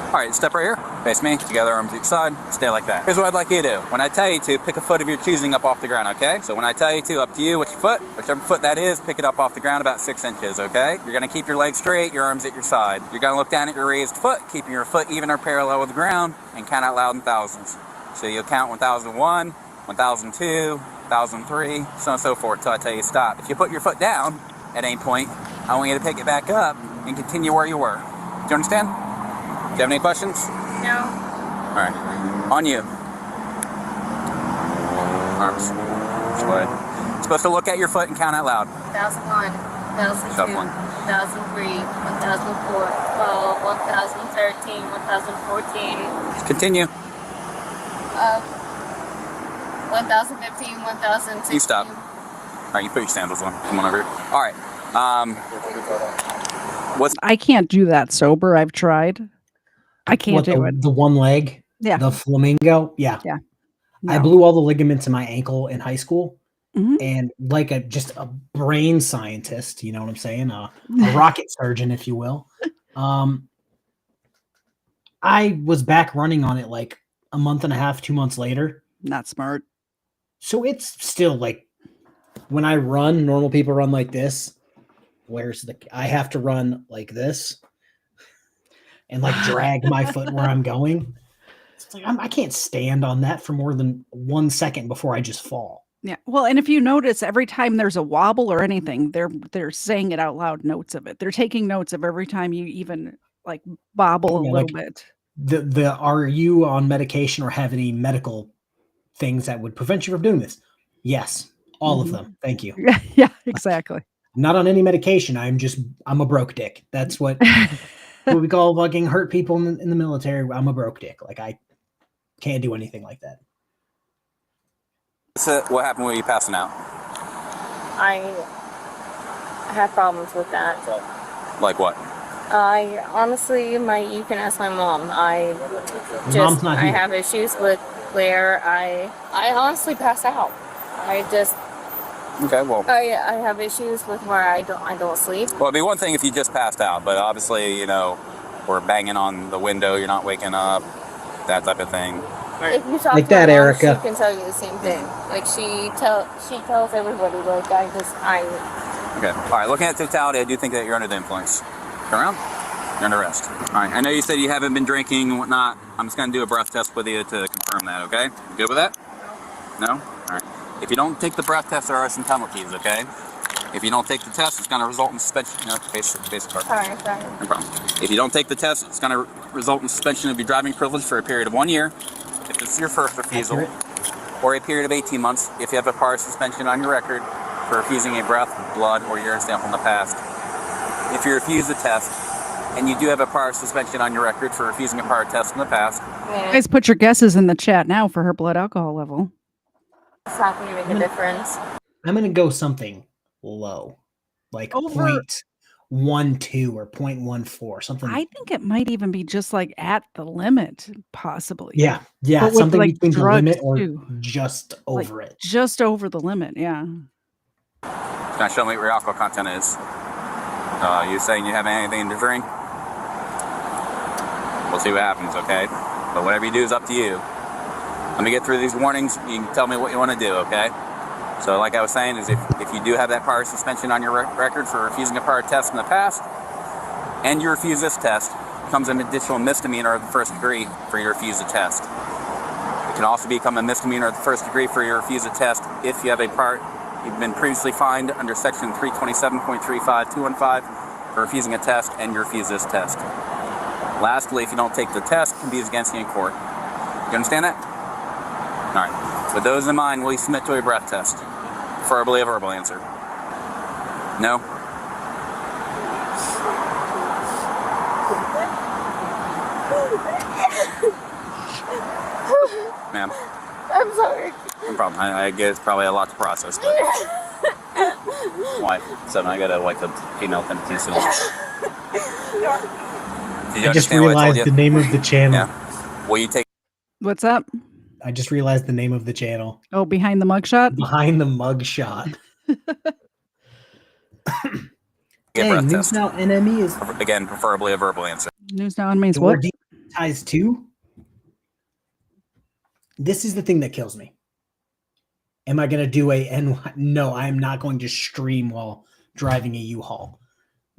All right, step right here. Face me. Together, arms each side. Stay like that. Here's what I'd like you to do. When I tell you to, pick a foot of your choosing up off the ground, okay? So when I tell you to, up to you, which foot, whichever foot that is, pick it up off the ground about 6 inches, okay? You're gonna keep your legs straight, your arms at your side. You're gonna look down at your raised foot, keeping your foot even or parallel with the ground, and count out loud in thousands. So you'll count 1001, 1002, 1003, so on and so forth, until I tell you to stop. If you put your foot down at any point, I want you to pick it back up and continue where you were. Do you understand? Do you have any questions? No. All right. On you. Arms. Square. You're supposed to look at your foot and count out loud. 1001, 1002, 1003, 1004, 12, 1013, 1014. Just continue. 1015, 1016. You stop. All right, you put your sandals on. Come on over here. All right. I can't do that sober. I've tried. I can't do it. The one leg? Yeah. The flamingo? Yeah. Yeah. I blew all the ligaments in my ankle in high school. And like just a brain scientist, you know what I'm saying? A rocket surgeon, if you will. I was back running on it like a month and a half, 2 months later. Not smart. So it's still like when I run, normal people run like this. I have to run like this and like drag my foot where I'm going. It's like I can't stand on that for more than 1 second before I just fall. Yeah. Well, and if you notice, every time there's a wobble or anything, they're saying it out loud, notes of it. They're taking notes of every time you even like bobble a little bit. Are you on medication or have any medical things that would prevent you from doing this? Yes, all of them. Thank you. Yeah, exactly. Not on any medication. I'm a broke dick. That's what we call fucking hurt people in the military. I'm a broke dick. Like I can't do anything like that. So what happened when you passing out? I have problems with that. Like what? I honestly, you can ask my mom. Mom's not I here. have issues with where I honestly pass out. Okay, well. I have issues with where I don't sleep. Well, it'd be one thing if you just passed out, but obviously, we're banging on the window, you're not waking up, that type of thing. If you talk Like to my that, mom, Erica. she can tell you the same thing. Like she tells everybody. Like Okay. All right. Looking at totality, I do think that you're under the influence. Turn around. You're under arrest. All right. I know you said you haven't been drinking and whatnot. I'm just going to do a breath test with you to confirm that. Okay. You good with that? No. All right. If you don't take the breath test, there are some penalties. Okay. If you don't take the test, it's going to result in suspension. Face the card. All right. No problem. If you don't take the test, it's going to result in suspension of your driving privilege for a period of 1 year. If it's your first refusal, or a period of 18 months if you have a prior suspension on your record for refusing a breath, blood, or urine sample in the past. If you refuse the test, and you do have a prior suspension on your record for refusing a prior test in the past. Guys, put your guesses in the chat now for her blood alcohol level. It's not going to make a difference. I'm going to go something low, like Over 0.12 or 0.14, something. I think it might even be just like at the limit, possibly. Yeah, But with, something like, between the drugs, limit or too. just over it. Just over the limit, yeah. Can I show me what your alcohol content is? You saying you have anything to drink? We'll see what happens, okay? But whatever you do is up to you. Let me get through these warnings. You can tell me what you want to do, okay? So like I was saying, is if you do have that prior suspension on your record for refusing a prior test in the past, and you refuse this test, it becomes an additional misdemeanor of the first degree for you to refuse a test. It can also become a misdemeanor of the first degree for you to refuse a test if you have you've been previously fined under section 327.35215 for refusing a test and you refuse this test. Lastly, if you don't take the test, it can be used against you in court. You understand that? All right. With those in mind, will you submit to a breath test? Preferably a verbal answer. No? Ma'am. I'm sorry. No problem. I get it's probably a lot to process, but wife. So I got a wife of female tendencies. So. I just realized the name of the channel. Yeah. Will you take? What's up? I just realized the name of the channel. Oh, Behind the Mugshot? Behind the Mugshot. Hey, News Now NME is again, preferably a verbal answer. News Now NME is Or what? demonetized too. This is the thing that kills me. Am I going to do no, I am not going to stream while driving a U-Haul.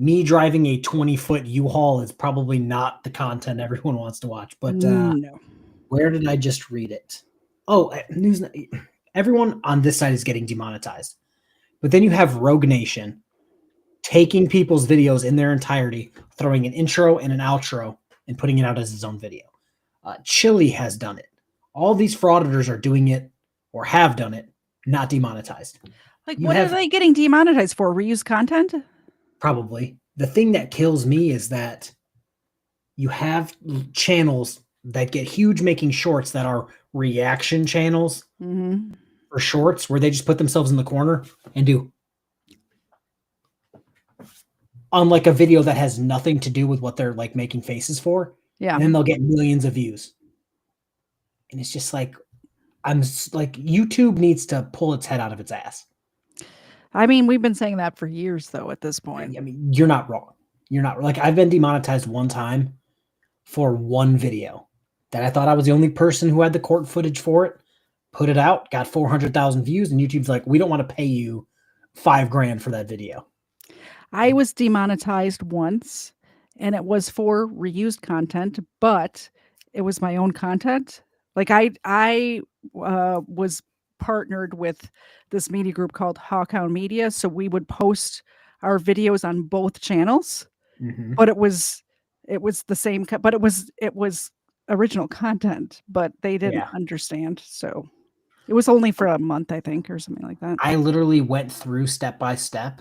Me driving a 20-foot U-Haul is probably not the content everyone wants to watch. But no. Where did I just read it? Oh, News. Everyone on this side is getting demonetized. But then you have Rogue Nation taking people's videos in their entirety, throwing an intro and an outro, and putting it out as his own video. Chili has done it. All these frauditors are doing it or have done it, not demonetized. Like, what are they getting demonetized for? Reused content? Probably. The thing that kills me is that you have channels that get huge making shorts that are reaction channels for shorts where they just put themselves in the corner and do on like a video that has nothing to do with what they're like making faces for. Yeah. And then they'll get millions of views. And it's just like, YouTube needs to pull its head out of its ass. I mean, we've been saying that for years, though, at this point. I mean, you're not wrong. You're not like I've been demonetized one time for one video that I thought I was the only person who had the court footage for it. Put it out, got 400,000 views, and YouTube's like, we don't want to pay you $5,000 for that video. I was demonetized once, and it was for reused content, but it was my own content. Like I was partnered with this media group called Hawkhound Media, so we would post our videos on both channels. But it was the same, but it was original content, but they didn't understand. So it was only for a month, I think, or something like that. I literally went through step by step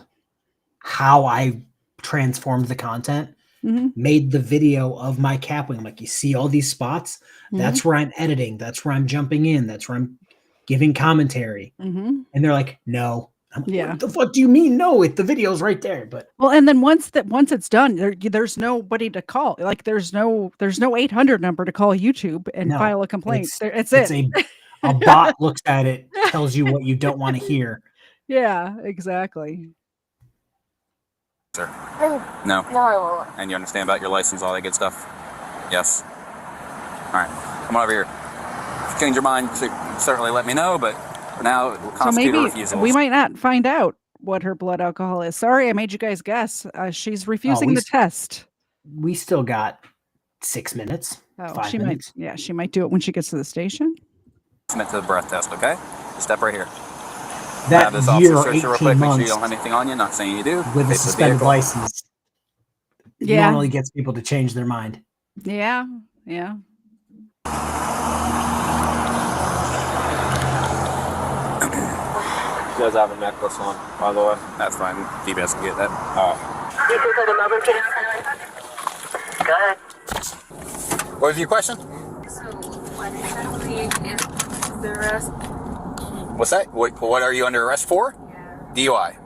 how I transformed the content, made the video of my cap wing. Like, you see all these spots, that's where I'm editing, that's where I'm jumping in, that's where I'm giving commentary. And they're like, no. I'm like, what the fuck do you mean? No, the video's right there. But well, and then once it's done, there's nobody to call. Like there's no 800 number to call YouTube and file a complaint. It's a bot looks at it, tells you what you don't want to hear. Yeah, exactly. Sir. No. No, I won't. And you understand about your license, all that good stuff? Yes. All right. Come on over here. If you change your mind, certainly let me know, but for now, it will constitute a refusal. We might not find out what her blood alcohol is. Sorry, I made you guys guess. She's refusing the test. We still got 6 minutes. 5 minutes. She might do it when she gets to the station. Submit to the breath test, okay? Step right here. That this year, officer search you real 18 quick, make sure months you don't have anything on you. Not saying you do. with a Face the suspended vehicle. license. Normally gets people to change their mind. Yeah. You guys have a necklace on, by the way. That's fine. DBS can get that. You can go to Melbourne. Go ahead. What was your question? So, what exactly is the arrest? What's that? What are you under arrest for? DUI.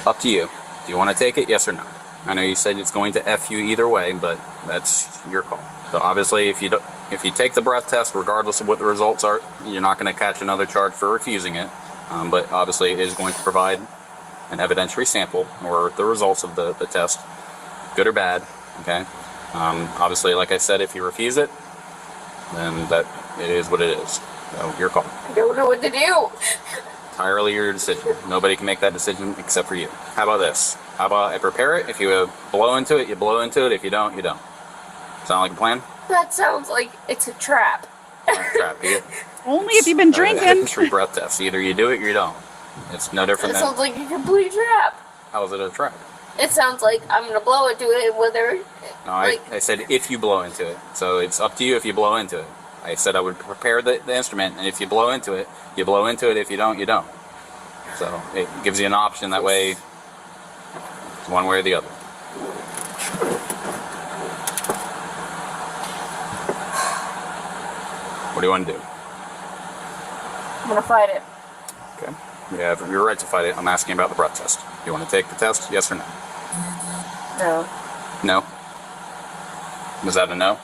Up to you. Do you want to take it? Yes or no? I know you said it's going to F you either way, but that's your call. So obviously, if you take the breath test, regardless of what the results are, you're not going to catch another charge for refusing it. But obviously, it is going to provide an evidentiary sample or the results of the test, good or bad. Okay. Obviously, like I said, if you refuse it, then that it is what it is. So your call. I don't know what to do. Entirely your decision. Nobody can make that decision except for you. How about this? How about I prepare it? If you blow into it, you blow into it. If you don't, you don't. Sound like a plan? That sounds like it's a trap. Trap. Only if you've been drinking. Free breath test. Either you do it or you don't. It's no different That than. sounds like a complete trap. How is it a trap? It sounds like I'm gonna blow into it, whether. No, I said if you blow into it. So it's up to you if you blow into it. I said I would prepare the instrument, and if you blow into it, you blow into it. If you don't, you don't. So it gives you an option. That way, it's one way or the other. do you want to do? I'm gonna fight it. Okay. You have your right to fight it. I'm asking about the breath test. Do you want to take the test? Yes or no? No. No? Was that a no?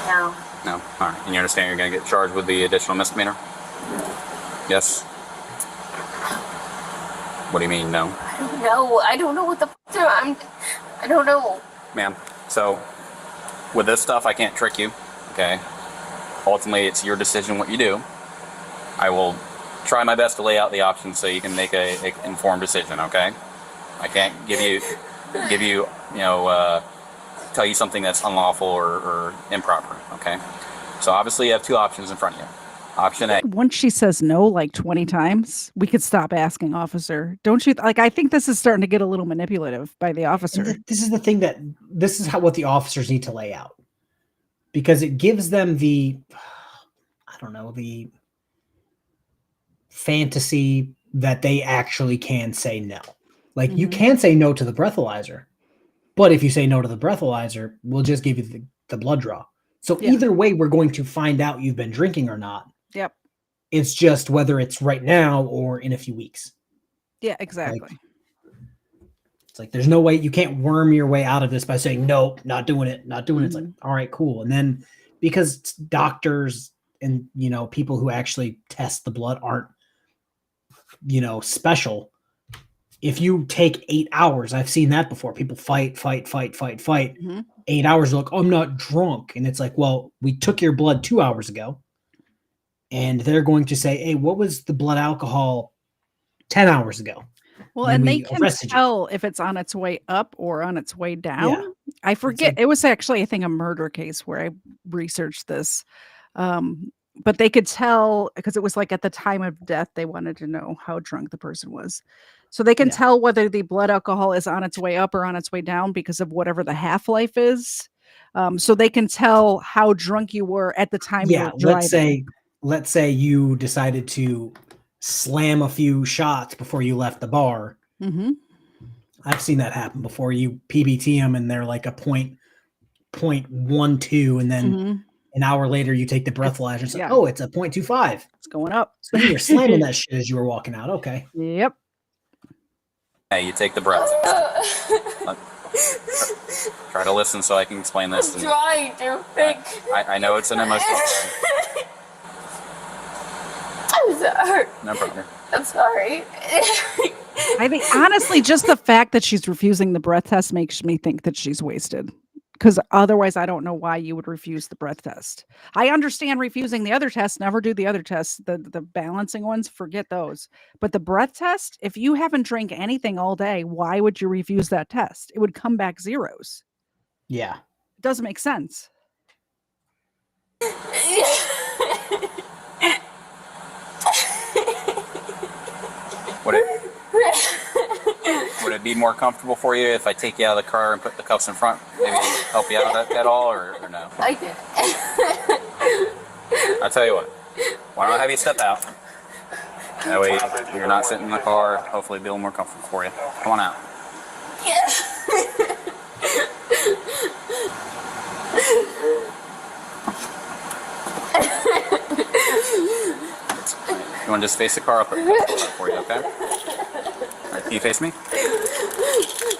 No. No. All right. And you understand you're going to get charged with the additional misdemeanor? Yes? What do you mean, no? I don't know. I don't know what the I don't know. Ma'am, so with this stuff, I can't trick you, okay? Ultimately, it's your decision what you do. I will try my best to lay out the options so you can make a informed decision, okay? I can't give you, tell you something that's unlawful or improper, okay? So obviously you have two options in front of you. Option A. Once she says no like 20 times, we could stop asking, officer. Don't you? Like, I think this is starting to get a little manipulative by the officer. This is the thing this is what the officers need to lay out, because it gives them the fantasy that they actually can say no. Like, you can say no to the breathalyzer, but if you say no to the breathalyzer, we'll just give you the blood draw. So either way, we're going to find out you've been drinking or not. Yep. It's just whether it's right now or in a few weeks. Yeah, exactly. It's like, there's no way, you can't worm your way out of this by saying, nope, not doing it. It's like, all right, cool. And then because doctors and, people who actually test the blood aren't, special. If you take 8 hours, I've seen that before. People fight. 8 hours, look, I'm not drunk. And it's like, well, we took your blood 2 hours ago. And they're going to say, hey, what was the blood alcohol 10 hours ago? Well, and they can tell if it's on its way up or on its way down. Yeah. I forget. It was actually, I think, a murder case where I researched this. But they could tell because it was like at the time of death, they wanted to know how drunk the person was. So they can tell whether the blood alcohol is on its way up or on its way down because of whatever the half-life is. So they can tell how drunk you were at the time you were driving. Let's say you decided to slam a few shots before you left the bar. Mm-hmm. I've seen that happen before. You PBT them and they're like a 0.12, and then an hour later you take the breathalyzer. It's like, oh, it's a 0.25. It's going up. So you're slamming that shit as you were walking out. Okay. Yep. Hey, you take the breath. Try to listen so I can explain this. I'm trying to think. I know it's an emotional thing. I'm sorry. No problem. I'm sorry. I think, honestly, just the fact that she's refusing the breath test makes me think that she's wasted. Because otherwise, I don't know why you would refuse the breath test. I understand refusing the other tests. Never do the other tests. The balancing ones, forget those. But the breath test, if you haven't drank anything all day, why would you refuse that test? It would come back zeros. Yeah. It doesn't make sense. Would it be more comfortable for you if I take you out of the car and put the cuffs in front? Maybe help you out at all, or no? I did. I'll tell you what. Why don't I have you step out? That way you're not sitting in the car. Hopefully it'll be a little more comfortable for you. Come on out. You want to just face the car up for you, okay? All right, can you face me?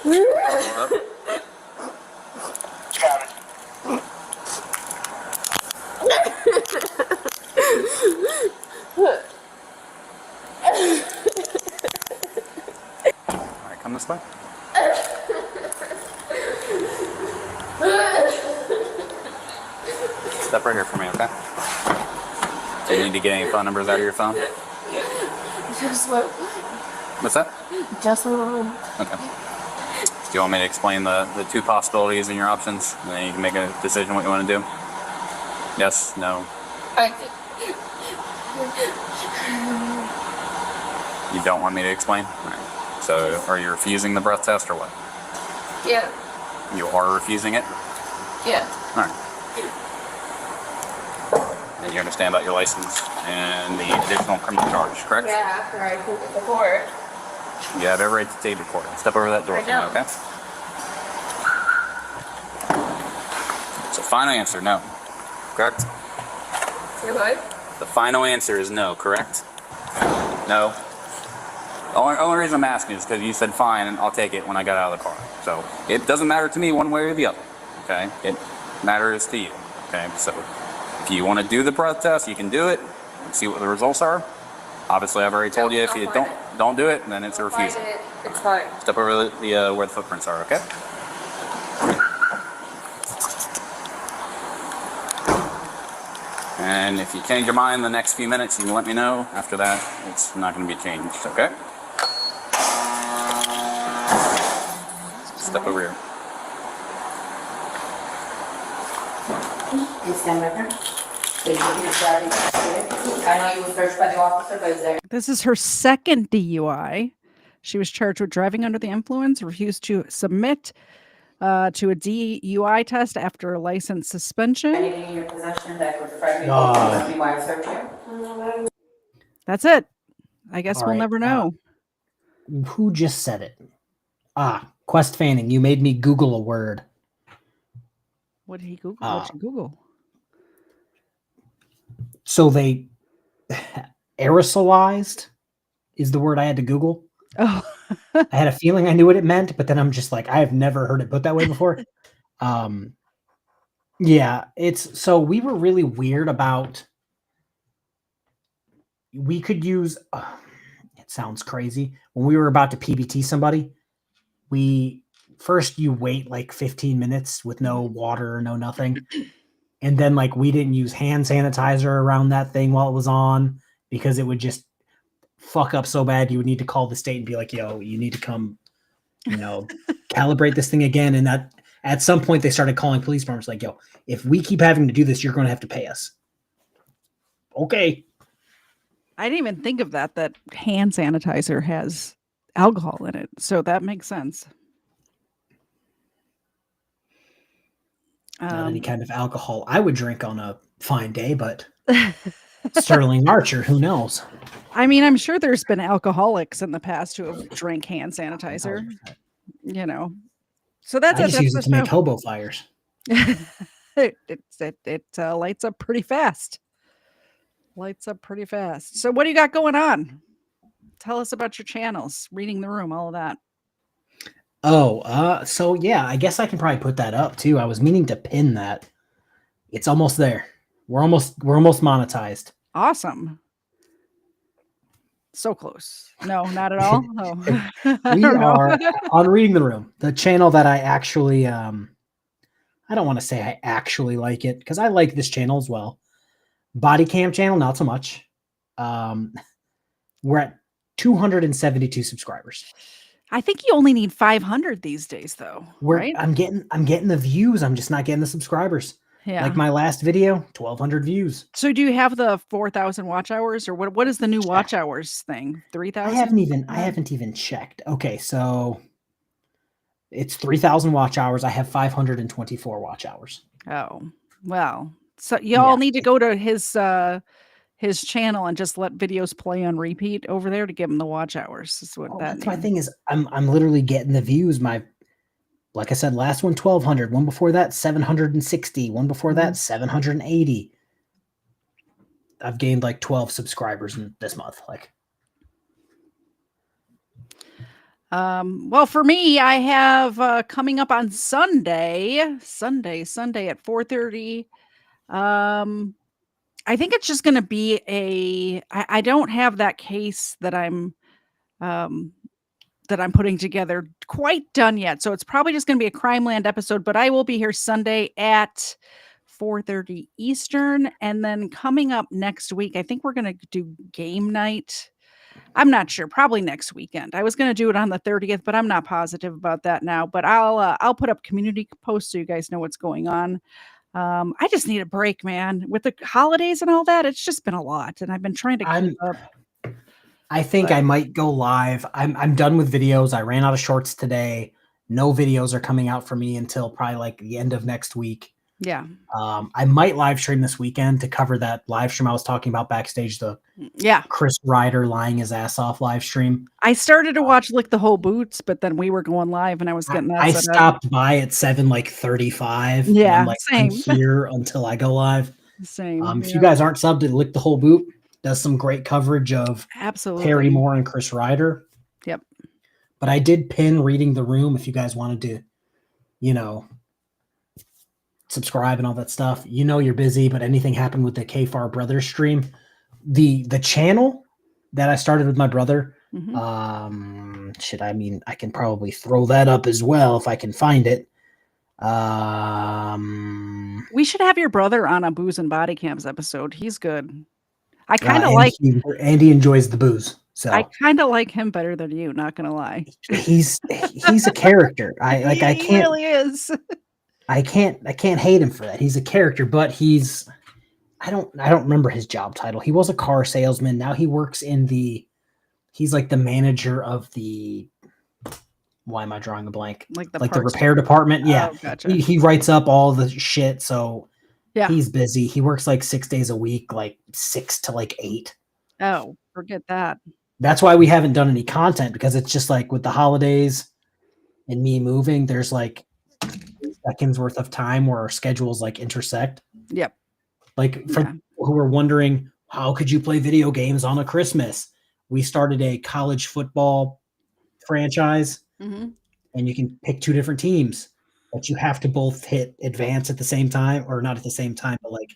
Hold up. All right, come this way. Step right here for me, okay? Do you need to get any phone numbers out of your phone? Just one. What's that? Just one. Okay. Do you want me to explain the two possibilities and your options? And then you can make a decision what you want to do? Yes? No? You don't want me to explain? All right. So are you refusing the breath test or what? Yeah. You are refusing it? Yeah. All right. And you understand about your license and the additional criminal charge, correct? Yeah, after I took it to court. You have every right to take the court. Step over that door, I know. okay? So final answer, no. Correct? Say what? The final answer is no, correct? No. The only reason I'm asking is because you said fine and I'll take it when I got out of the car. So it doesn't matter to me one way or the other. Okay? It matters to you. Okay? So if you want to do the breath test, you can do it and see what the results are. Obviously, I've already told you if you don't do it, then it's a refusal. It's fine. Step over the where the footprints are, okay? And if you change your mind in the next few minutes, you can let me know. After that, it's not going to be changed, okay? Step over here. You stand right there. I know you were searched by the officer, but is there? This is her second DUI. She was charged with driving under the influence, refused to submit to a DUI test after a license suspension. Anything in your possession that could frighten me while I search you? That's it. I guess All we'll right, never know. Who just said it? Quest Fanning, you made me Google a word. What did he Google? What did you Google? So they aerosolized is the word I had to Google. Oh, I had a feeling I knew what it meant, but then I'm just like, I have never heard it put that way before. Yeah, so we were really weird about, we could use, it sounds crazy. When we were about to PBT somebody, you wait like 15 minutes with no water, no nothing. And then like we didn't use hand sanitizer around that thing while it was on because it would just fuck up so bad. You would need to call the state and be like, yo, you need to come, calibrate this thing again. And that at some point they started calling police departments like, yo, if we keep having to do this, you're going to have to pay us. Okay. I didn't even think of that hand sanitizer has alcohol in it. So that makes sense. Not any kind of alcohol I would drink on a fine day, but Sterling Archer, who knows? I mean, I'm sure there's been alcoholics in the past who have drank hand sanitizer, 100%. So that's I just use it to make no. hobo fires. It lights up pretty fast. So what do you got going on? Tell us about your channels, reading the room, all of that. So yeah, I guess I can probably put that up too. I was meaning to pin that. It's almost there. We're almost monetized. Awesome. So close. No, not at all. Oh. We are on Reading the Room, the channel that I actually, I don't want to say I actually like it because I like this channel as well. Bodycam channel, not so much. We're at 272 subscribers. I think you only need 500 these days, though. Right? I'm getting the views. I'm just not getting the subscribers. Yeah. Like my last video, 1,200 views. So do you have the 4,000 watch hours, or what is the new watch hours thing? 3,000? I haven't even checked. Okay, so it's 3,000 watch hours. I have 524 watch hours. Oh, well. So y'all need to go to his channel and just let videos play on repeat over there to give him the watch hours. Is what that's my thing is I'm literally getting the views. Like I said, last one 1,200, one before that 760, one before that 780. I've gained like 12 subscribers in this month. Well, for me, I have coming up on Sunday at 4:30. I think it's just going to be I don't have that case that I'm putting together quite done yet. So it's probably just going to be a Crimeland episode, but I will be here Sunday at 4:30 Eastern. And then coming up next week, I think we're going to do game night. I'm not sure, probably next weekend. I was going to do it on the 30th, but I'm not positive about that now, but I'll put up community posts so you guys know what's going on. I just need a break, man. With the holidays and all that, it's just been a lot, and I've been trying to keep up. I think I might go live. I'm done with videos. I ran out of shorts today. No videos are coming out for me until probably like the end of next week. Yeah. I might live stream this weekend to cover that live stream I was talking about backstage, the Yeah. Chris Ryder lying his ass off live stream. I started to watch Lick the Whole Boots, but then we were going live and I was getting that I set up. stopped by at 7:35. And Yeah, I'm like, same. I'm here until I go live. Same. If you guys aren't subbed to Lick the Whole Boot, does some great coverage of Absolutely. Terry Moore and Chris Ryder. Yep. But I did pin Reading the Room if you guys wanted to, subscribe and all that stuff. You're busy, but anything happened with the KFARR Brothers stream. The channel that I started with my brother, I can probably throw that up as well if I can find it. We should have your brother on a Booze and Bodycams episode. He's good. I kind of like Andy enjoys the booze, so I kind of like him better than you, not gonna lie. he's a character. I can't He really is. I can't hate him for that. He's a character, but I don't remember his job title. He was a car salesman. Now he works he's like the manager of the, why am I drawing a blank? Like the repair department. Yeah. Oh, gotcha. He writes up all the shit. So Yeah. he's busy. He works like 6 days a week, like 6 to like 8. Oh, forget that. That's why we haven't done any content, because it's just like with the holidays and me moving, there's like seconds worth of time where our schedules like intersect. Yep. Like for people who were wondering, how could you play video games on a Christmas? We started a college football franchise, Mm-hmm. and you can pick 2 different teams, but you have to both hit advance at the same time, or not at the same time, but like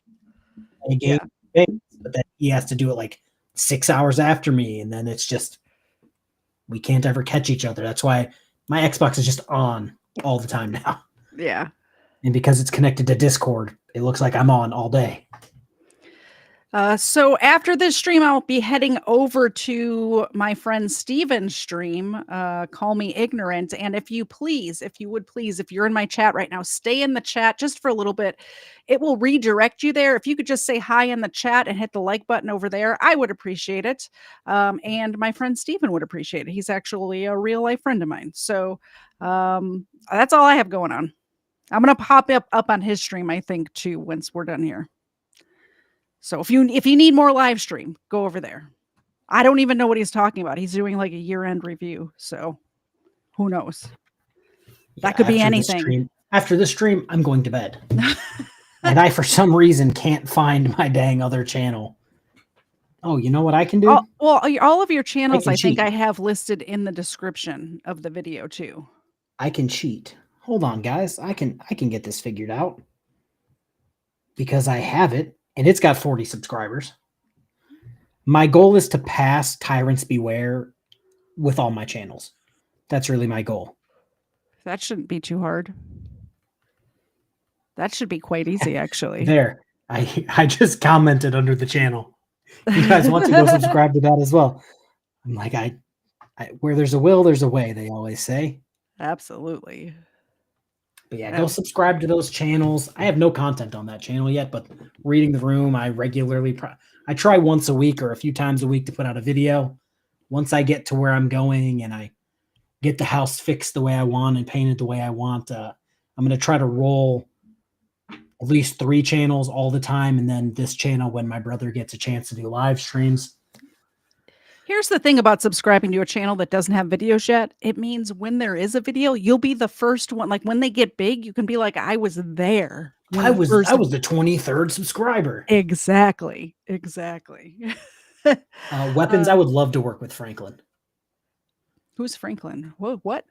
a game. But then he has to do it like 6 hours after me, and then it's just we can't ever catch each other. That's why my Xbox is just on all the time now. Yeah. And because it's connected to Discord, it looks like I'm on all day. So after this stream, I'll be heading over to my friend Steven's stream, Call Me Ignorant. And if you would please, if you're in my chat right now, stay in the chat just for a little bit. It will redirect you there. If you could just say hi in the chat and hit the like button over there, I would appreciate it. And my friend Steven would appreciate it. He's actually a real life friend of mine. So that's all I have going on. I'm going to pop up on his stream, I think, too, once we're done here. So if you need more live stream, go over there. I don't even know what he's talking about. He's doing like a year-end review, so who knows? That could be anything. After the stream, I'm going to bed. And I, for some reason, can't find my dang other channel. Oh, you know what I can do? All of your channels, I think cheat. I have listed in the description of the video too. I can cheat. Hold on, guys. I can get this figured out. Because I have it. And it's got 40 subscribers. My goal is to pass Tyrants Beware with all my channels. That's really my goal. That shouldn't be too hard. That should be quite easy, actually. There. I just commented under the channel. If you guys want to go subscribe to that as well. I'm like, where there's a will, there's a way, they always say. Absolutely. But yeah, go subscribe to those channels. I have no content on that channel yet, but Reading the Room, I regularly I try once a week or a few times a week to put out a video. Once I get to where I'm going and I get the house fixed the way I want and painted the way I want, I'm going to try to roll at least 3 channels all the time, and then this channel when my brother gets a chance to do live streams. Here's the thing about subscribing to a channel that doesn't have videos yet. It means when there is a video, you'll be the first one. Like when they get big, you can be like, I was there. I was the 23rd subscriber. Exactly. Weapons, I would love to work with Franklin. Who's Franklin? Whoa, what?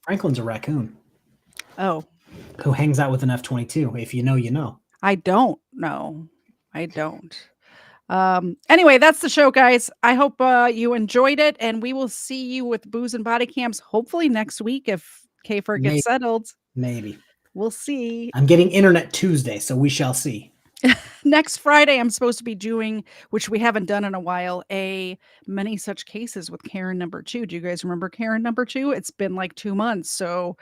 Franklin's a raccoon. Oh. Who hangs out with an F-22. If you know, you know. I don't know. I don't. Anyway, that's the show, guys. I hope you enjoyed it, and we will see you with Booze and Bodycams hopefully next week if KFARR gets settled. Maybe. We'll see. I'm getting internet Tuesday, so we shall see. Next Friday, I'm supposed to be doing, which we haven't done in a while, a Many Such Cases with Karen number 2. Do you guys remember Karen number 2? It's been like 2 months. So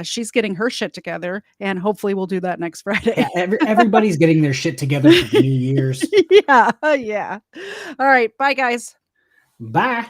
she's getting her shit together, and hopefully we'll do that next Friday. Yeah, everybody's getting their shit together for New Year's. Yeah. All right. Bye, guys. Bye.